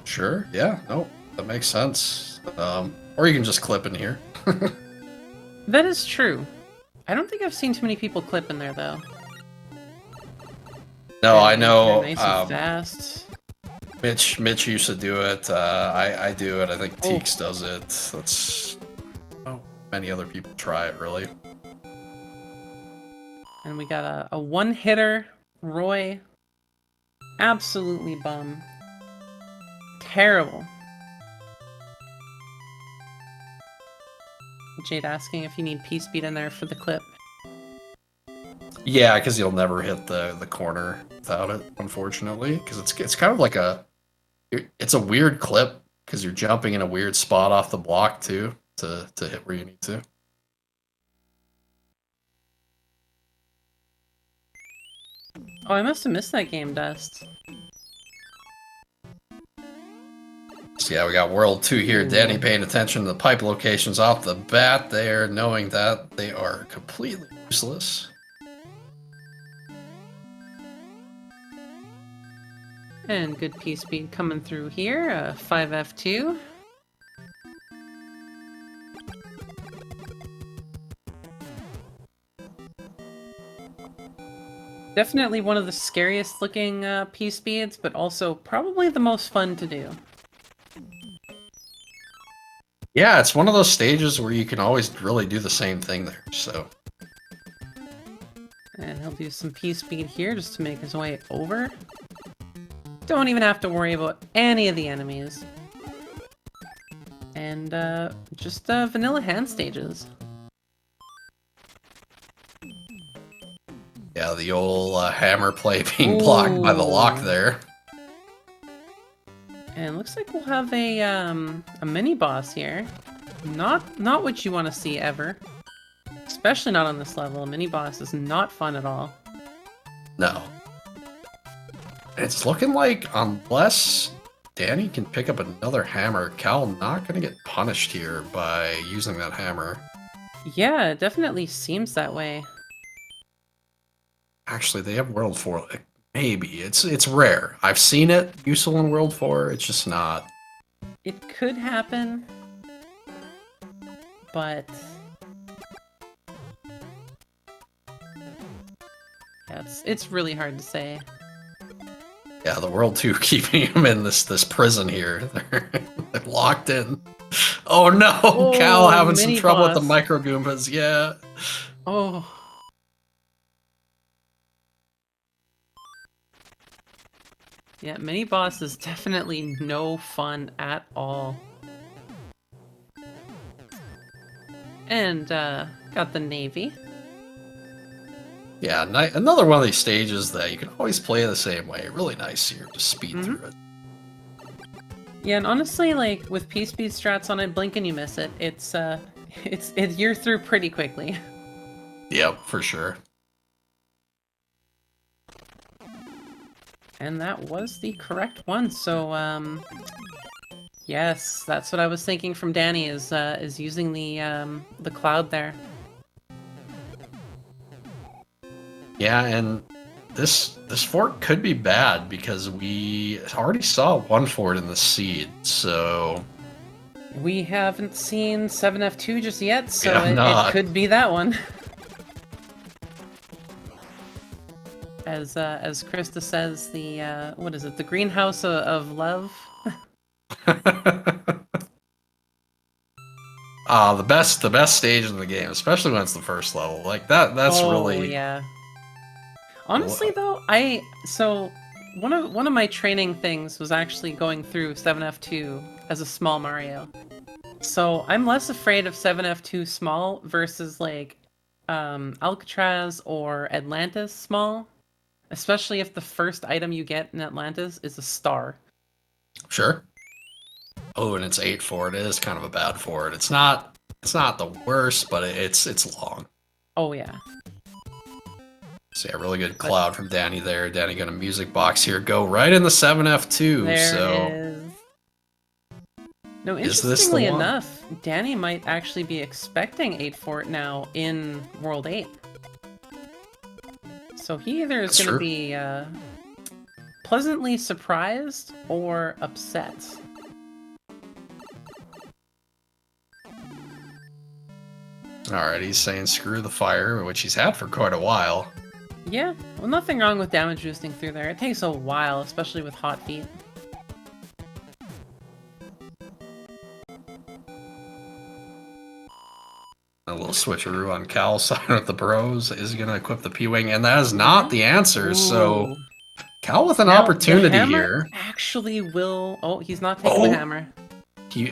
sure, yeah, no, that makes sense. Or you can just clip in here. That is true. I don't think I've seen too many people clip in there though. No, I And know. they're nice and fast. Mitch used to do it. I do it. I think Teeks does it. That's many other people try it really. And we got a one-hitter, Roy. Absolutely bum. Terrible. Jade asking if you need P-Speed in there for the clip. Yeah, because you'll never hit the corner without it, unfortunately. Because it's kind of like it's a weird clip because you're jumping in a weird spot off the block too to hit where you need to. Oh, I must have missed that game, Dust. So yeah, we got World 2 here. Danny paying attention to the pipe locations off the bat there, knowing that they are completely useless. And good P-Speed coming through here, 5F2. Definitely one of the scariest looking P-Speeds, but also probably the most fun to do. Yeah, it's one of those stages where you can always really do the same thing there. So And he'll do some P-speed here just to make his way over. Don't even have to worry about any of the enemies. And just vanilla hand stages. yeah, the old hammer play being blocked by the lock Ooh. there. And looks like we'll have a mini boss here. Not what you want to see ever. Especially not on this level. A mini boss is not fun at all. No. It's looking like unless Danny can pick up another hammer, Cal not going to get punished here by using that hammer. Yeah, it definitely seems that way. Actually, they have World 4. Maybe. It's rare. I've seen it useful in World 4. It's just not. It could happen. But... yeah, it's really hard to say. Yeah, the World 2 keeping him in this prison here. They're locked in. Oh no! Oh, Cal having some mini trouble with the boss. micro Goombas. Yeah. Oh. Yeah, mini boss is definitely no fun at all. And, got the Navy. Yeah, another one of these stages that you can always play the same way. Really nice here. Just speed through it. Yeah, and honestly, like, with P-speed strats on it, blink and you miss it. You're through pretty quickly. Yep, for sure. And that was the correct one, so, yes, that's what I was thinking from Danny, is using the cloud there. Yeah, and this fort could be bad because we already saw one fort in the seed, so We haven't seen 7F2 just yet, so Yeah, it could be that one. As Krista says, the what is it? The greenhouse of love. the best stage in the game, especially when it's the first level. Like that's really yeah. Honestly though, one of my training things was actually going through 7F2 as a small Mario. So I'm less afraid of 7F2 small versus like Alcatraz or Atlantis small. Especially if the first item you get in Atlantis is a star. Sure. Oh, and it's 8 fort. It is kind of a bad fort. It's not the worst, but it's long. Oh yeah. So yeah, really good cloud from Danny there. Danny got a music box here. Go right in the 7F2. There so it is. No, Is this the interestingly one? enough, Danny might actually be expecting 8 fort now in World 8. So he either is going to be pleasantly surprised or upset. Alright, he's saying screw the fire, which he's had for quite a while. Yeah, well, nothing wrong with damage boosting through there. It takes a while, especially with hot feet. A little switcheroo on Cal's side with the bros. Is he going to equip the P-Wing? And that is not the answer, so Ooh. Cal with an Now, opportunity the hammer here. actually will... Oh, he's not taking the hammer.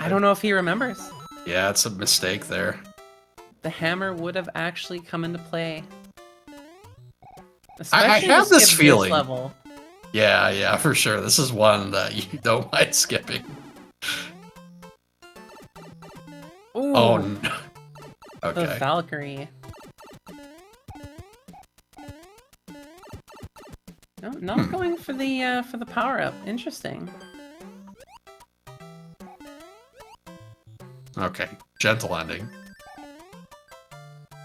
I don't know if he remembers. Yeah, it's a mistake there. The hammer would have actually come into play. I Especially have to this skip feeling. level. Yeah, for sure. This is one that you don't mind skipping. Ooh, Oh, no. the Okay. Valkyrie. No, not going for the power up. Interesting. Okay. Gentle ending.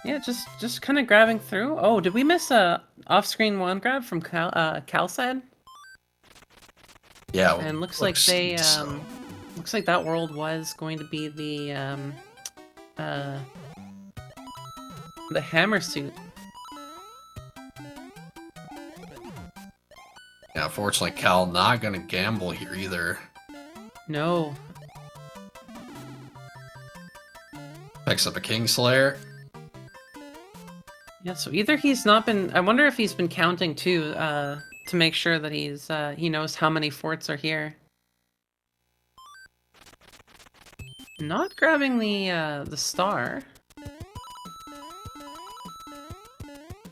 Yeah, just kind of grabbing through. Oh, did we miss a off-screen one grab from Cal side? Yeah. And looks like they looks like that world was going to be the hammer suit. Yeah, fortunately, Cal not gonna gamble here either. No. Picks up a Kingslayer. Yeah, so either he's not been... I wonder if he's been counting too, to make sure that he knows how many forts are here. Not grabbing the star.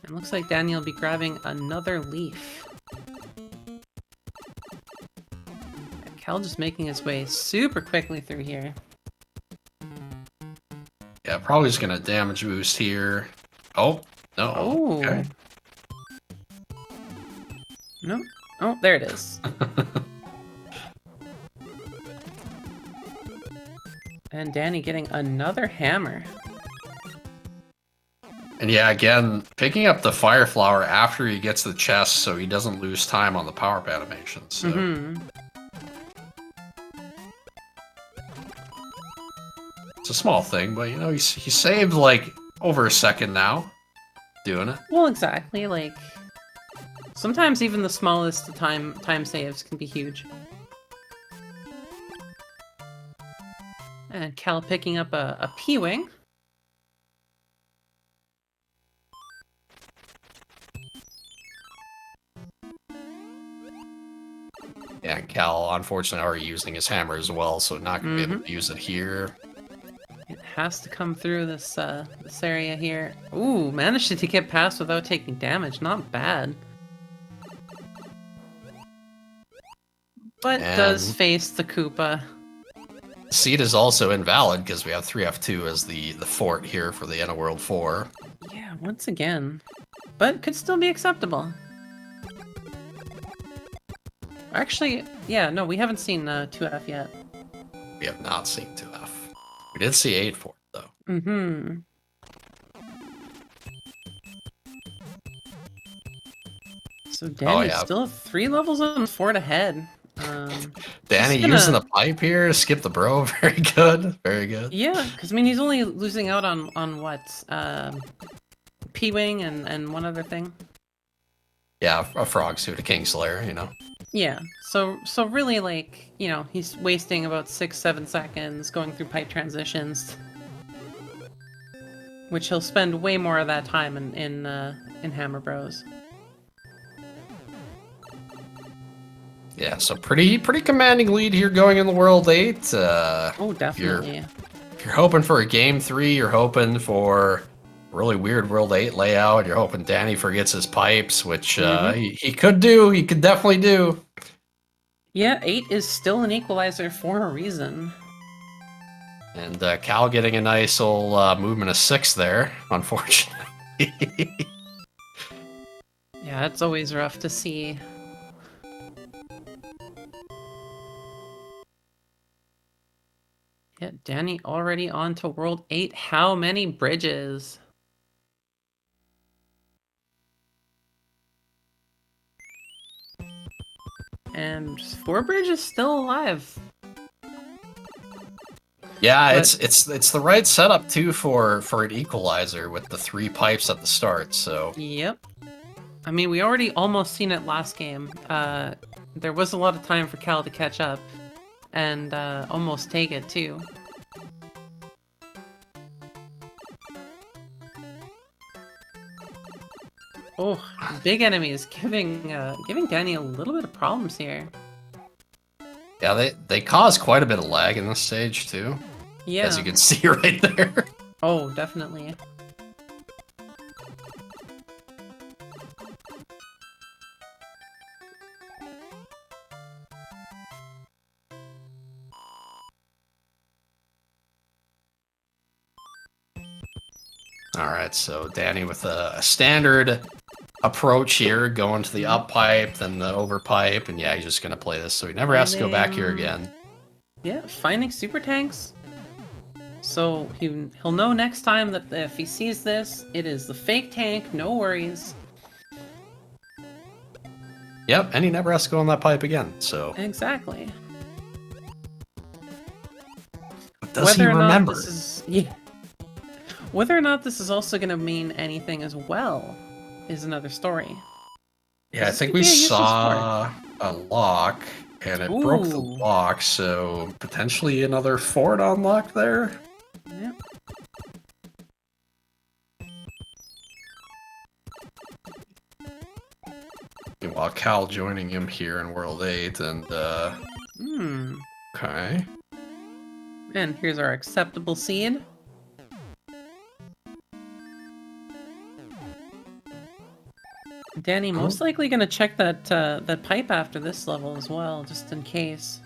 It looks like Danny will be grabbing another leaf. And Cal just making his way super quickly through here. Yeah, probably just gonna damage boost here. Oh, no. Oh. Okay. No. Oh, there it is. And Danny getting another hammer. And yeah, again, picking up the Fire Flower after he gets the chest so he doesn't lose time on the power-up animation. So. It's a small thing, but you know, he saved like over a second now doing it. Well, exactly. Like, sometimes even the smallest of time saves can be huge. And Cal picking up a P-Wing. Yeah, and Cal, unfortunately, already using his hammer as well, so not going to be able to use it here. It has to come through this this area here. Ooh, managed to get past without taking damage. Not bad. But does face the Koopa. Seed is also invalid because we have 3F2 as the fort here for the End of World 4. Yeah, once again. But could still be acceptable. Actually, yeah, no, we haven't seen 2F yet. We have not seen 2F. We did see 8 fort, though. Mm-hmm. So Danny's still 3 levels on fort ahead. Danny using the pipe here to skip the bro. Very good. Very good. Yeah, because I mean he's only losing out on what? P-Wing and one other thing. Yeah, a frog suit, a Kingslayer, you know. Yeah, so really, like, you know, he's wasting about 6-7 seconds going through pipe transitions, which he'll spend way more of that time in Hammer Bros. Yeah, so pretty commanding lead here going in the World 8. Oh, definitely. If you're hoping for a Game 3, you're hoping for really weird World 8 layout. You're hoping Danny forgets his pipes, which he could do. He could definitely do. Yeah, 8 is still an equalizer for a reason. And Cal getting a nice old movement of 6 there, unfortunately. Yeah, it's always rough to see. Yeah, Danny already on to World 8. How many bridges? And 4Bridge is still alive. Yeah, but it's the right setup too for an equalizer with the 3 pipes at the start. So yep. I mean, we already almost seen it last game. There was a lot of time for Cal to catch up and almost take it too. Oh, big enemies giving Danny a little bit of problems here. Yeah, they cause quite a bit of lag in this stage too. Yeah, as you can see right there. Oh, definitely. Alright, so Danny with a standard approach here, going to the up pipe, then the over pipe, and yeah, he's just going to play this, so he never has to go back here again. Yeah, finding super tanks. So he'll know next time that if he sees this, it is the fake tank, no worries. Yep, and he never has to go on that pipe again, so... Exactly. But does he remember? Whether or not this is also going to mean anything as well is another story. Yeah, I think we saw a lock, and it broke the lock, so potentially another fort unlock there? Yep. Meanwhile, Cal joining him here in World 8, and okay. And here's our acceptable seed. Danny most likely gonna check that pipe after this level as well, just in case.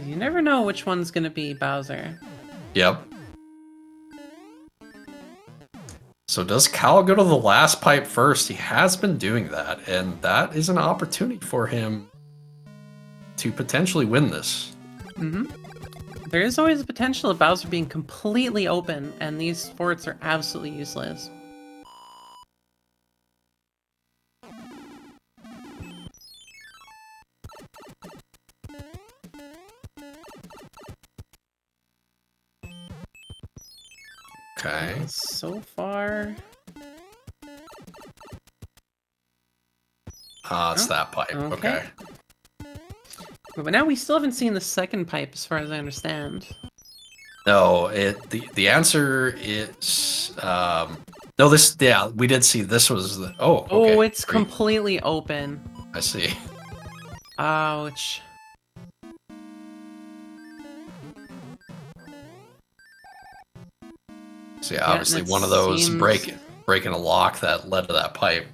You never know which one's gonna be Bowser. Yep. So does Cal go to the last pipe first? He has been doing that, and that is an opportunity for him to potentially win this. There is always the potential of Bowser being completely open, and these forts are absolutely useless. Okay. So far... It's that pipe. Okay. But now we still haven't seen the second pipe, as far as I understand. No, the answer is no. This we did see this was the okay. Oh, it's completely open. I see. Ouch. So yeah, obviously one of those breaking a lock that led to that pipe.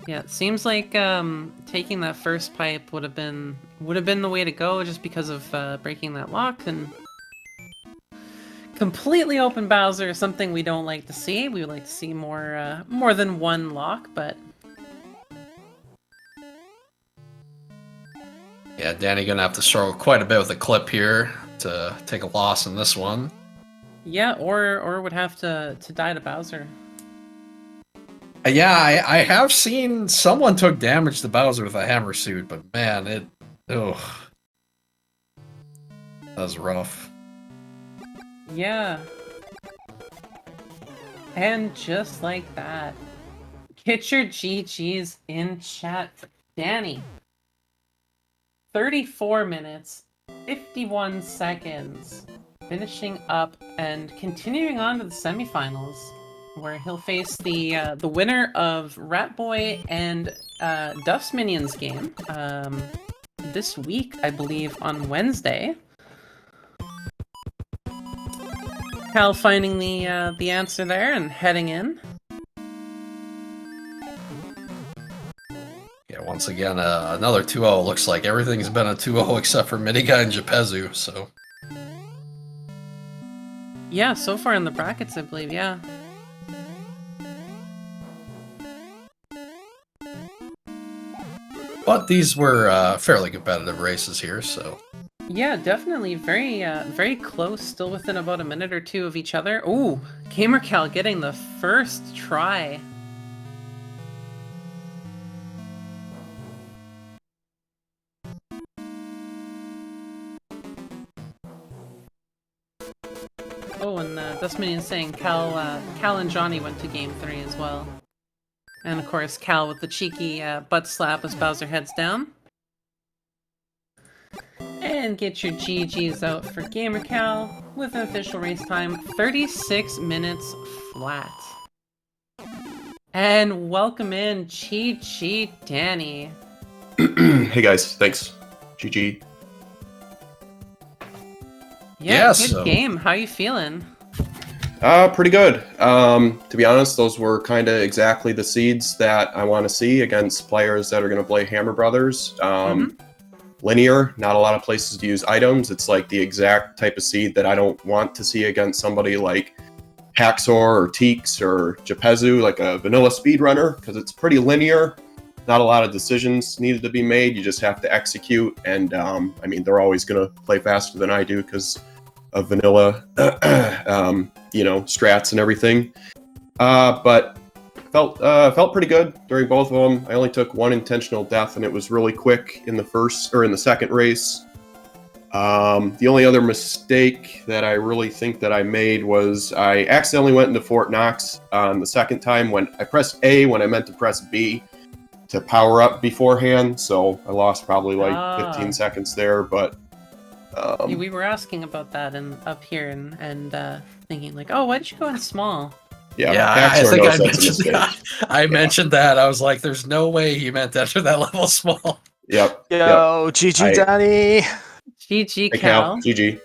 Yeah, it seems like taking that first pipe would have been the way to go, just because of breaking that lock. And completely open Bowser is something we don't like to see. We would like to see more than one lock, but yeah, Danny gonna have to struggle quite a bit with the clip here to take a loss in this one. Yeah, or would have to die to Bowser. Yeah, I have seen someone took damage to Bowser with a hammer suit, but man, that was rough. Yeah. And just like that, get your GGs in chat for Danny. 34 minutes, 51 seconds, finishing up and continuing on to the semifinals, where he'll face the winner of Rat Boy and Duff's Minions game this week, I believe, on Wednesday. Cal finding the answer there and heading in. Yeah, once again, another 2-0. Looks like everything's been a 2-0 except for Minigun and Gepezu, so... Yeah, so far in the brackets, I believe, yeah. But these were fairly competitive races here, so... Yeah, definitely very close, still within about a minute or two of each other. Ooh, gamercal getting the first try. Oh, and Dustminion saying Cal and Johnny went to game 3 as well. And of course, Cal with the cheeky butt slap as Bowser heads down. And get your GGs out for gamercal with an official race time, 36 minutes flat. And welcome in Chi Danny. Hey guys, thanks. GG. Yeah, good game. How you feeling? Pretty good. To be honest, those were kind of exactly the seeds that I want to see against players that are going to play Hammer Brothers. Linear, not a lot of places to use items. It's like the exact type of seed that I don't want to see against somebody like Haxor or Teeks or Gepezu, like a vanilla speedrunner, because it's pretty linear. Not a lot of decisions needed to be made. You just have to execute. And I mean, they're always going to play faster than I do because of vanilla, strats and everything. But felt pretty good during both of them. I only took one intentional death, and it was really quick in the second race. The only other mistake that I really think that I made was I accidentally went into Fort Knox the second time when I pressed A when I meant to press B to power up beforehand. So I lost probably like 15 seconds there, but we were asking about that up here and thinking like, oh, why did you go in small? Yeah, I packs are think no I sense in mentioned this game. that. I mentioned that. I was like, "There's no way he meant to enter that level small." Yep. Yo, GG, Danny. GG Hey, Cal. Cal. GG.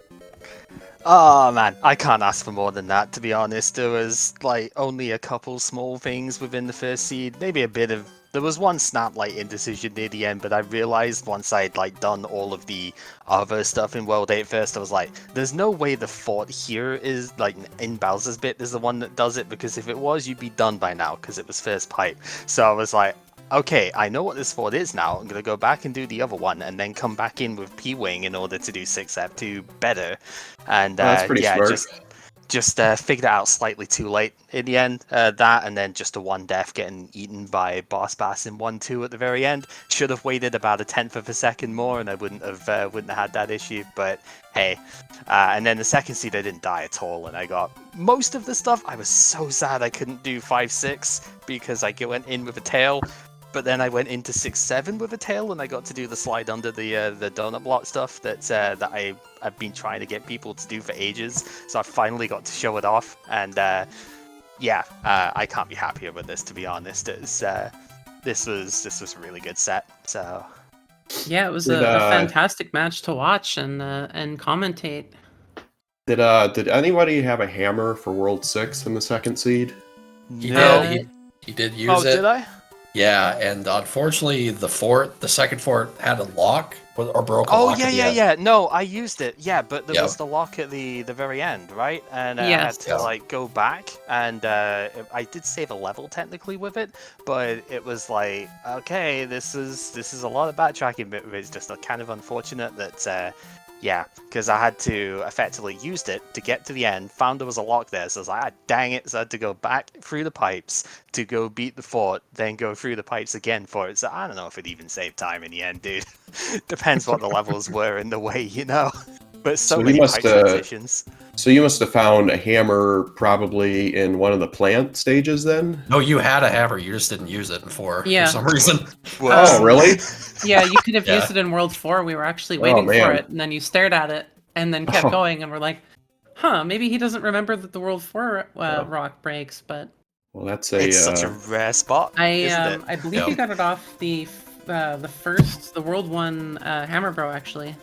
Oh man, I can't ask for more than that, to be honest. There was like only a couple small things within the first seed, maybe a bit of. There was one snap like indecision near the end, but I realized once I'd like done all of the other stuff in World 8 first, I was like, there's no way the fort here is like in Bowser's bit is the one that does it, because if it was, you'd be done by now because it was first pipe. So I was like, okay, I know what this fort is now. I'm gonna go back and do the other one, and then come back in with P-Wing in order to do 6F2 better. And That's pretty yeah, smart. just figured it out slightly too late in the end. That and then just a one death getting eaten by Boss Bass in 1-2 at the very end. Should have waited about a tenth of a second more, and I wouldn't have had that issue. But hey, and then the second seed I didn't die at all, and I got most of the stuff. I was so sad I couldn't do 5-6 because I went in with a tail. But then I went into 6-7 with a tail, and I got to do the slide under the donut block stuff that I've been trying to get people to do for ages. So I finally got to show it off, and yeah, I can't be happier with this, to be honest. This was a really good set. So Yeah, it was a fantastic match to watch and commentate. Did anybody have a hammer for World 6 in the second seed? He no. did. He did use Oh, it. did I? Yeah, and unfortunately, the second fort had a lock or broke a Oh lock. yeah. No, I used it. Yeah, but there Yep. was the lock at the very end, right? And I Yes. had to like go back, and I did save a level technically with it, but it was like, okay, this is a lot of backtracking, but it's just kind of unfortunate that. Yeah, because I had to effectively used it to get to the end, found there was a lock there, so I was like, dang it, so I had to go back through the pipes to go beat the fort, then go through the pipes again for it. So I don't know if it even saved time in the end, dude. Depends what the levels were in the way, you know? But so many pipe transitions. So you must have found a hammer probably in one of the plant stages then? No, you had a hammer. You just didn't use it for some reason. Oh, really? Yeah, you could have used it in World 4. We were actually waiting for it, and then you stared at it, and then kept going, and we're like, huh, maybe he doesn't remember that the World 4 rock breaks, but... Well, that's It's such a rare spot, isn't it? I believe you got it off the World 1 Hammer Bro, actually.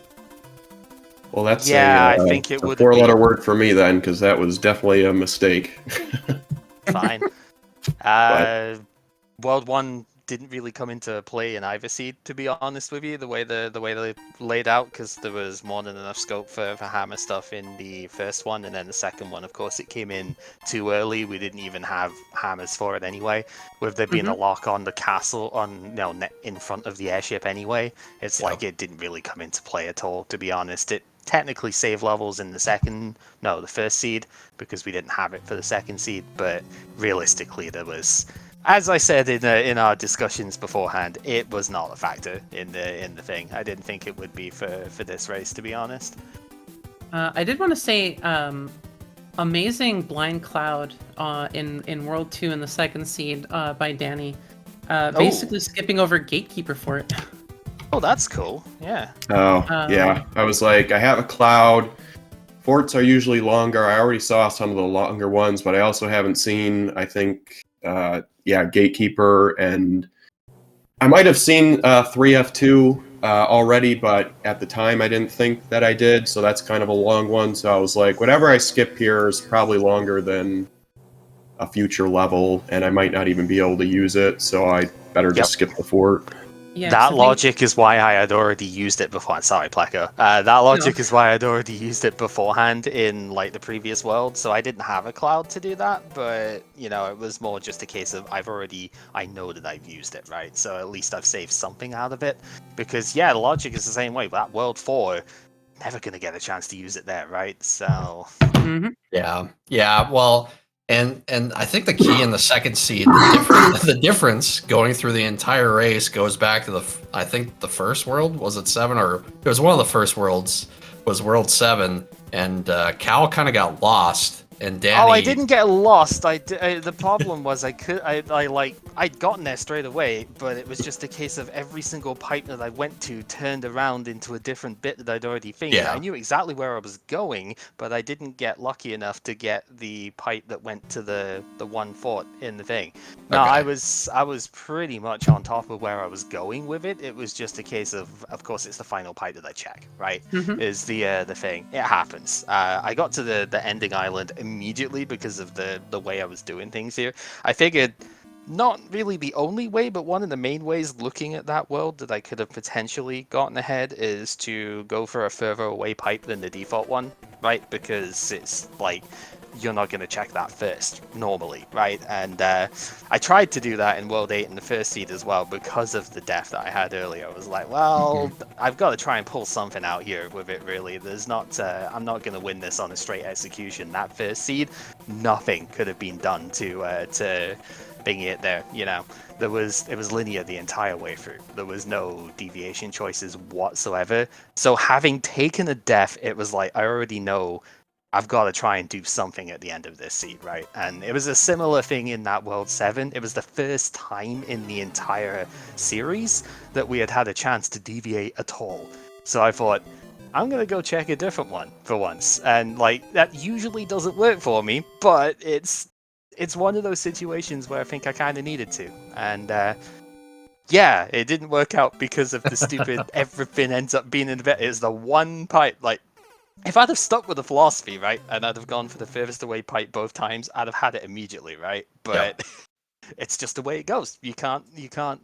Well, that's I think it would a four-letter word for me then, because that was definitely a mistake. Fine. World 1 didn't really come into play in either seed, to be honest with you, the way they laid out, because there was more than enough scope for hammer stuff in the first one, and then the second one, of course, it came in too early. We didn't even have hammers for it anyway. With there being a lock on the castle, in front of the airship anyway, it's like it didn't really come into play at all, to be honest. It technically saved levels in the first seed, because we didn't have it for the second seed, but realistically there was, as I said in our discussions beforehand, it was not a factor in the thing. I didn't think it would be for this race, to be honest. I did want to say, amazing blind cloud in World 2 in the second seed by Danny, basically skipping over Gatekeeper Fort. Oh, that's cool. Yeah. Oh, yeah. I was like, I have a cloud. Forts are usually longer. I already saw some of the longer ones, but I also haven't seen, I think, Gatekeeper, and I might have seen 3F2 already, but at the time I didn't think that I did, so that's kind of a long one. So I was like, whatever I skip here is probably longer than a future level, and I might not even be able to use it, so I better just skip the fort. Yeah, that logic is why I had already used it before. Sorry, Pleco. That logic is why I'd already used it beforehand in like the previous world, so I didn't have a cloud to do that. But it was more just a case of I know that I've used it, right? So at least I've saved something out of it. Because the logic is the same way. That World 4, never gonna get a chance to use it there, right? So. Yeah. Well. And I think the key in the second seed, the difference going through the entire race goes back to I think the first world, was it 7, or it was one of the first worlds, was World 7, and Cal kind of got lost And Danny. Oh, I didn't get lost. The problem was I'd gotten there straight away, but it was just a case of every single pipe that I went to turned around into a different bit that I'd already fingered. Yeah. I knew exactly where I was going, but I didn't get lucky enough to get the pipe that went to the one fort in the thing. No, Okay. I was pretty much on top of where I was going with it. It was just a case of course, it's the final pipe that I check, right? Mhm. Is the thing. It happens. I got to the ending island immediately because of the way I was doing things here. I figured not really the only way, but one of the main ways looking at that world that I could have potentially gotten ahead is to go for a further away pipe than the default one, right? Because it's like you're not going to check that first normally, right? And I tried to do that in World 8 in the first seed as well because of the death that I had earlier. I was like, well, I've got to try and pull something out here with it, really. There's not, I'm not going to win this on a straight execution. That first seed, nothing could have been done to bring it there, you know. It was linear the entire way through. There was no deviation choices whatsoever. So having taken a death, it was like, I already know I've got to try and do something at the end of this seed, right? And it was a similar thing in that World 7. It was the first time in the entire series that we had had a chance to deviate at all. So I thought, I'm going to go check a different one for once. And like that usually doesn't work for me, but it's one of those situations where I think I kind of needed to. And yeah, it didn't work out because of the stupid everything ends up being in the bit. It's the one pipe, like, if I'd have stuck with the philosophy, right, and I'd have gone for the furthest away pipe both times, I'd have had it immediately, right? But it's just the way it goes. You can't, you know.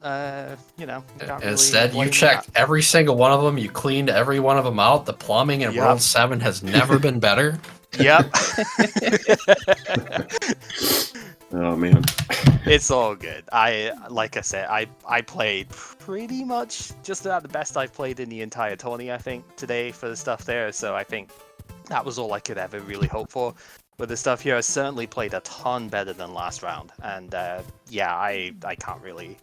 You can't Instead, really you checked every single one of them. You cleaned every one of them out. The plumbing in World 7 has never been better. Yep. Oh man. It's all good. Like I said, I played pretty much just about the best I've played in the entire tourney, I think, today for the stuff there. So I think that was all I could ever really hope for. With the stuff here, I certainly played a ton better than last round. And yeah, I can't really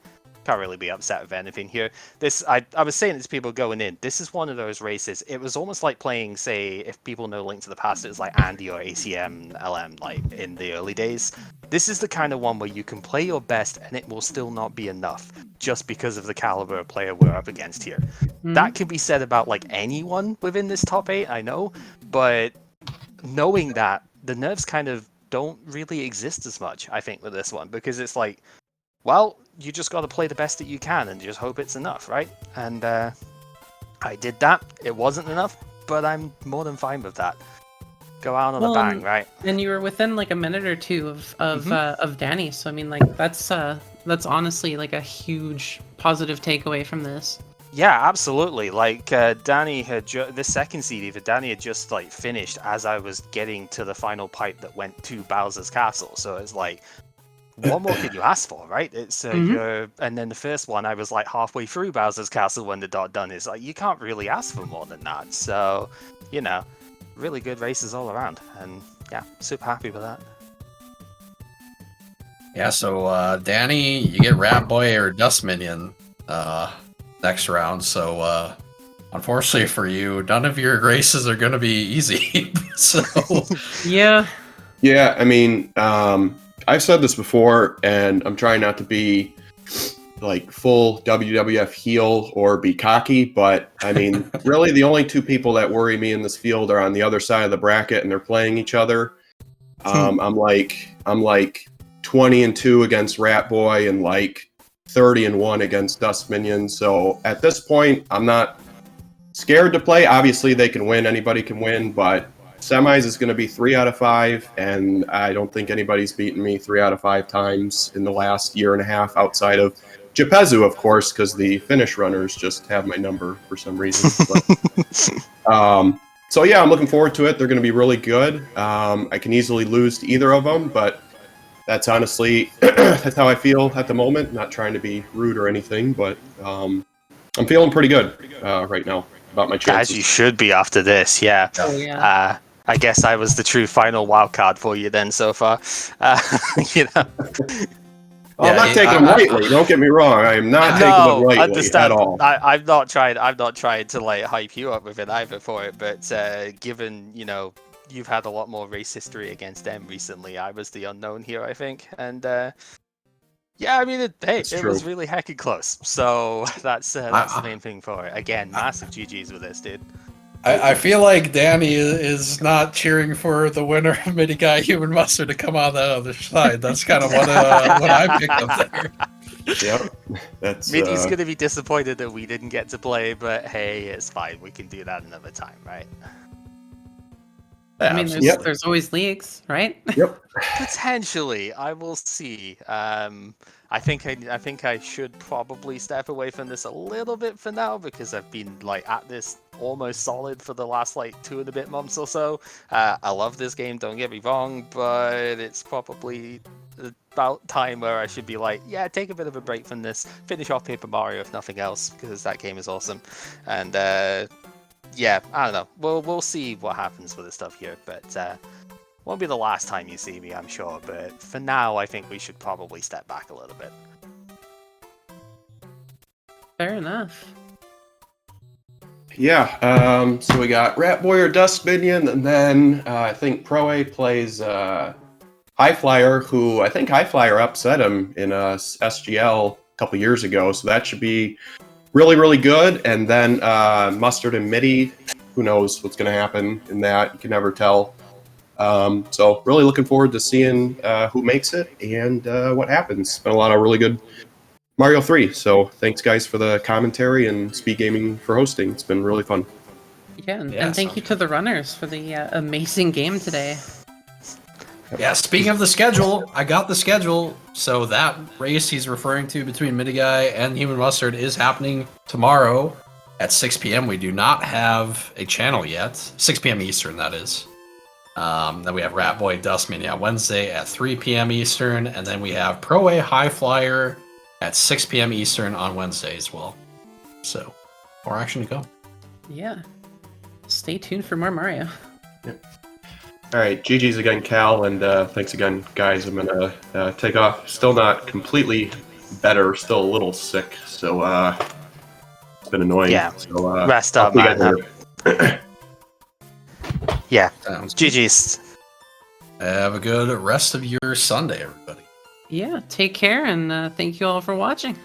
be upset with anything here. This I was saying to people going in, this is one of those races. It was almost like playing, say, if people know Link to the Past, it was like Andy or ACM LM, like in the early days. This is the kind of one where you can play your best and it will still not be enough just because of the caliber of player we're up against here. That can be said about like anyone within this top 8, I know, but knowing that, the nerves kind of don't really exist as much, I think, with this one, because it's like, well, you just got to play the best that you can and just hope it's enough, right? And I did that. It wasn't enough, but I'm more than fine with that. Go out on a bang, right? And you were within like a minute or two of Danny, so I mean, like that's honestly like a huge positive takeaway from this. Yeah, absolutely. Like Danny had the second seed, even Danny had just like finished as I was getting to the final pipe that went to Bowser's castle. So it's like, what more could you ask for, right? It's and then the first one, I was like halfway through Bowser's castle when the dot done. Is like, you can't really ask for more than that. So, you know, really good races all around, and yeah, super happy with that. Yeah, so Danny, you get Rat Boy or Dust Minion next round. So unfortunately for you, none of your races are going to be easy. So yeah, I mean, I've said this before, and I'm trying not to be like full WWF heel or be cocky, but I mean, really the only two people that worry me in this field are on the other side of the bracket, and they're playing each other. I'm like 20-2 against Rat Boy and like 30-1 against Dust Minion. So at this point, I'm not scared to play. Obviously, they can win. Anybody can win, but semis is going to be 3 out of 5, and I don't think anybody's beaten me 3 out of 5 times in the last year and a half outside of Jepezu, of course, because the finish runners just have my number for some reason. But, so yeah, I'm looking forward to it. They're going to be really good. I can easily lose to either of them, but that's honestly that's how I feel at the moment. Not trying to be rude or anything, but I'm feeling pretty good right now about my chances. As you should be after this, yeah. Oh, yeah. I guess I was the true final wild card for you then so far. You know. I'm not taking them lightly. Don't get me wrong. I am not taking them lightly at all. I've not tried to like hype you up with it either for it, but given you've had a lot more race history against them recently. I was the unknown here, I think, and yeah, I mean, it was really heckin' close. So that's the main thing for it. Again, massive GGs with this, dude. I feel like Danny is not cheering for the winner of Mini Guy Human Mustard to come on the other side. That's kind of what I picked up there. Yep. That's. He's gonna be disappointed that we didn't get to play, but hey, it's fine. We can do that another time, right? I mean, there's always leagues, right? Yep. Potentially, I will see. I think I should probably step away from this a little bit for now because I've been like at this almost solid for the last like 2 and a bit months or so. I love this game, don't get me wrong, but it's probably about time where I should be like, yeah, take a bit of a break from this, finish off Paper Mario if nothing else, because that game is awesome. And yeah, I don't know. We'll see what happens with this stuff here, but won't be the last time you see me, I'm sure. But for now, I think we should probably step back a little bit. Fair enough. Yeah. So we got Rat Boy or Dust Minion, and then I think Pro A plays High Flyer, who I think High Flyer upset him in a SGL a couple years ago. So that should be really, really good. And then Mustard and Mitty, who knows what's going to happen in that? You can never tell. So really looking forward to seeing who makes it and what happens. It's been a lot of really good Mario 3. So thanks, guys, for the commentary and SpeedGaming for hosting. It's been really fun. Yeah, and thank you to the runners for the amazing game today. Yeah, speaking of the schedule, I got the schedule. So that race he's referring to between Miniguy and Human Mustard is happening tomorrow at 6 p.m. We do not have a channel yet. 6 p.m. Eastern, that is. Then we have Rat Boy Dust Minion on Wednesday at 3 p.m. Eastern. And then we have Pro A High Flyer at 6 p.m. Eastern on Wednesday as well. So, more action to come. Yeah. Stay tuned for more Mario. Yep. All right, GG's again, Cal, and thanks again, guys. I'm going to take off. Still not completely better, still a little sick, so it's been annoying. Yeah, so, rest up, man. Yeah, Sounds GG's. Have a good rest of your Sunday, everybody. Yeah, take care, and thank you all for watching.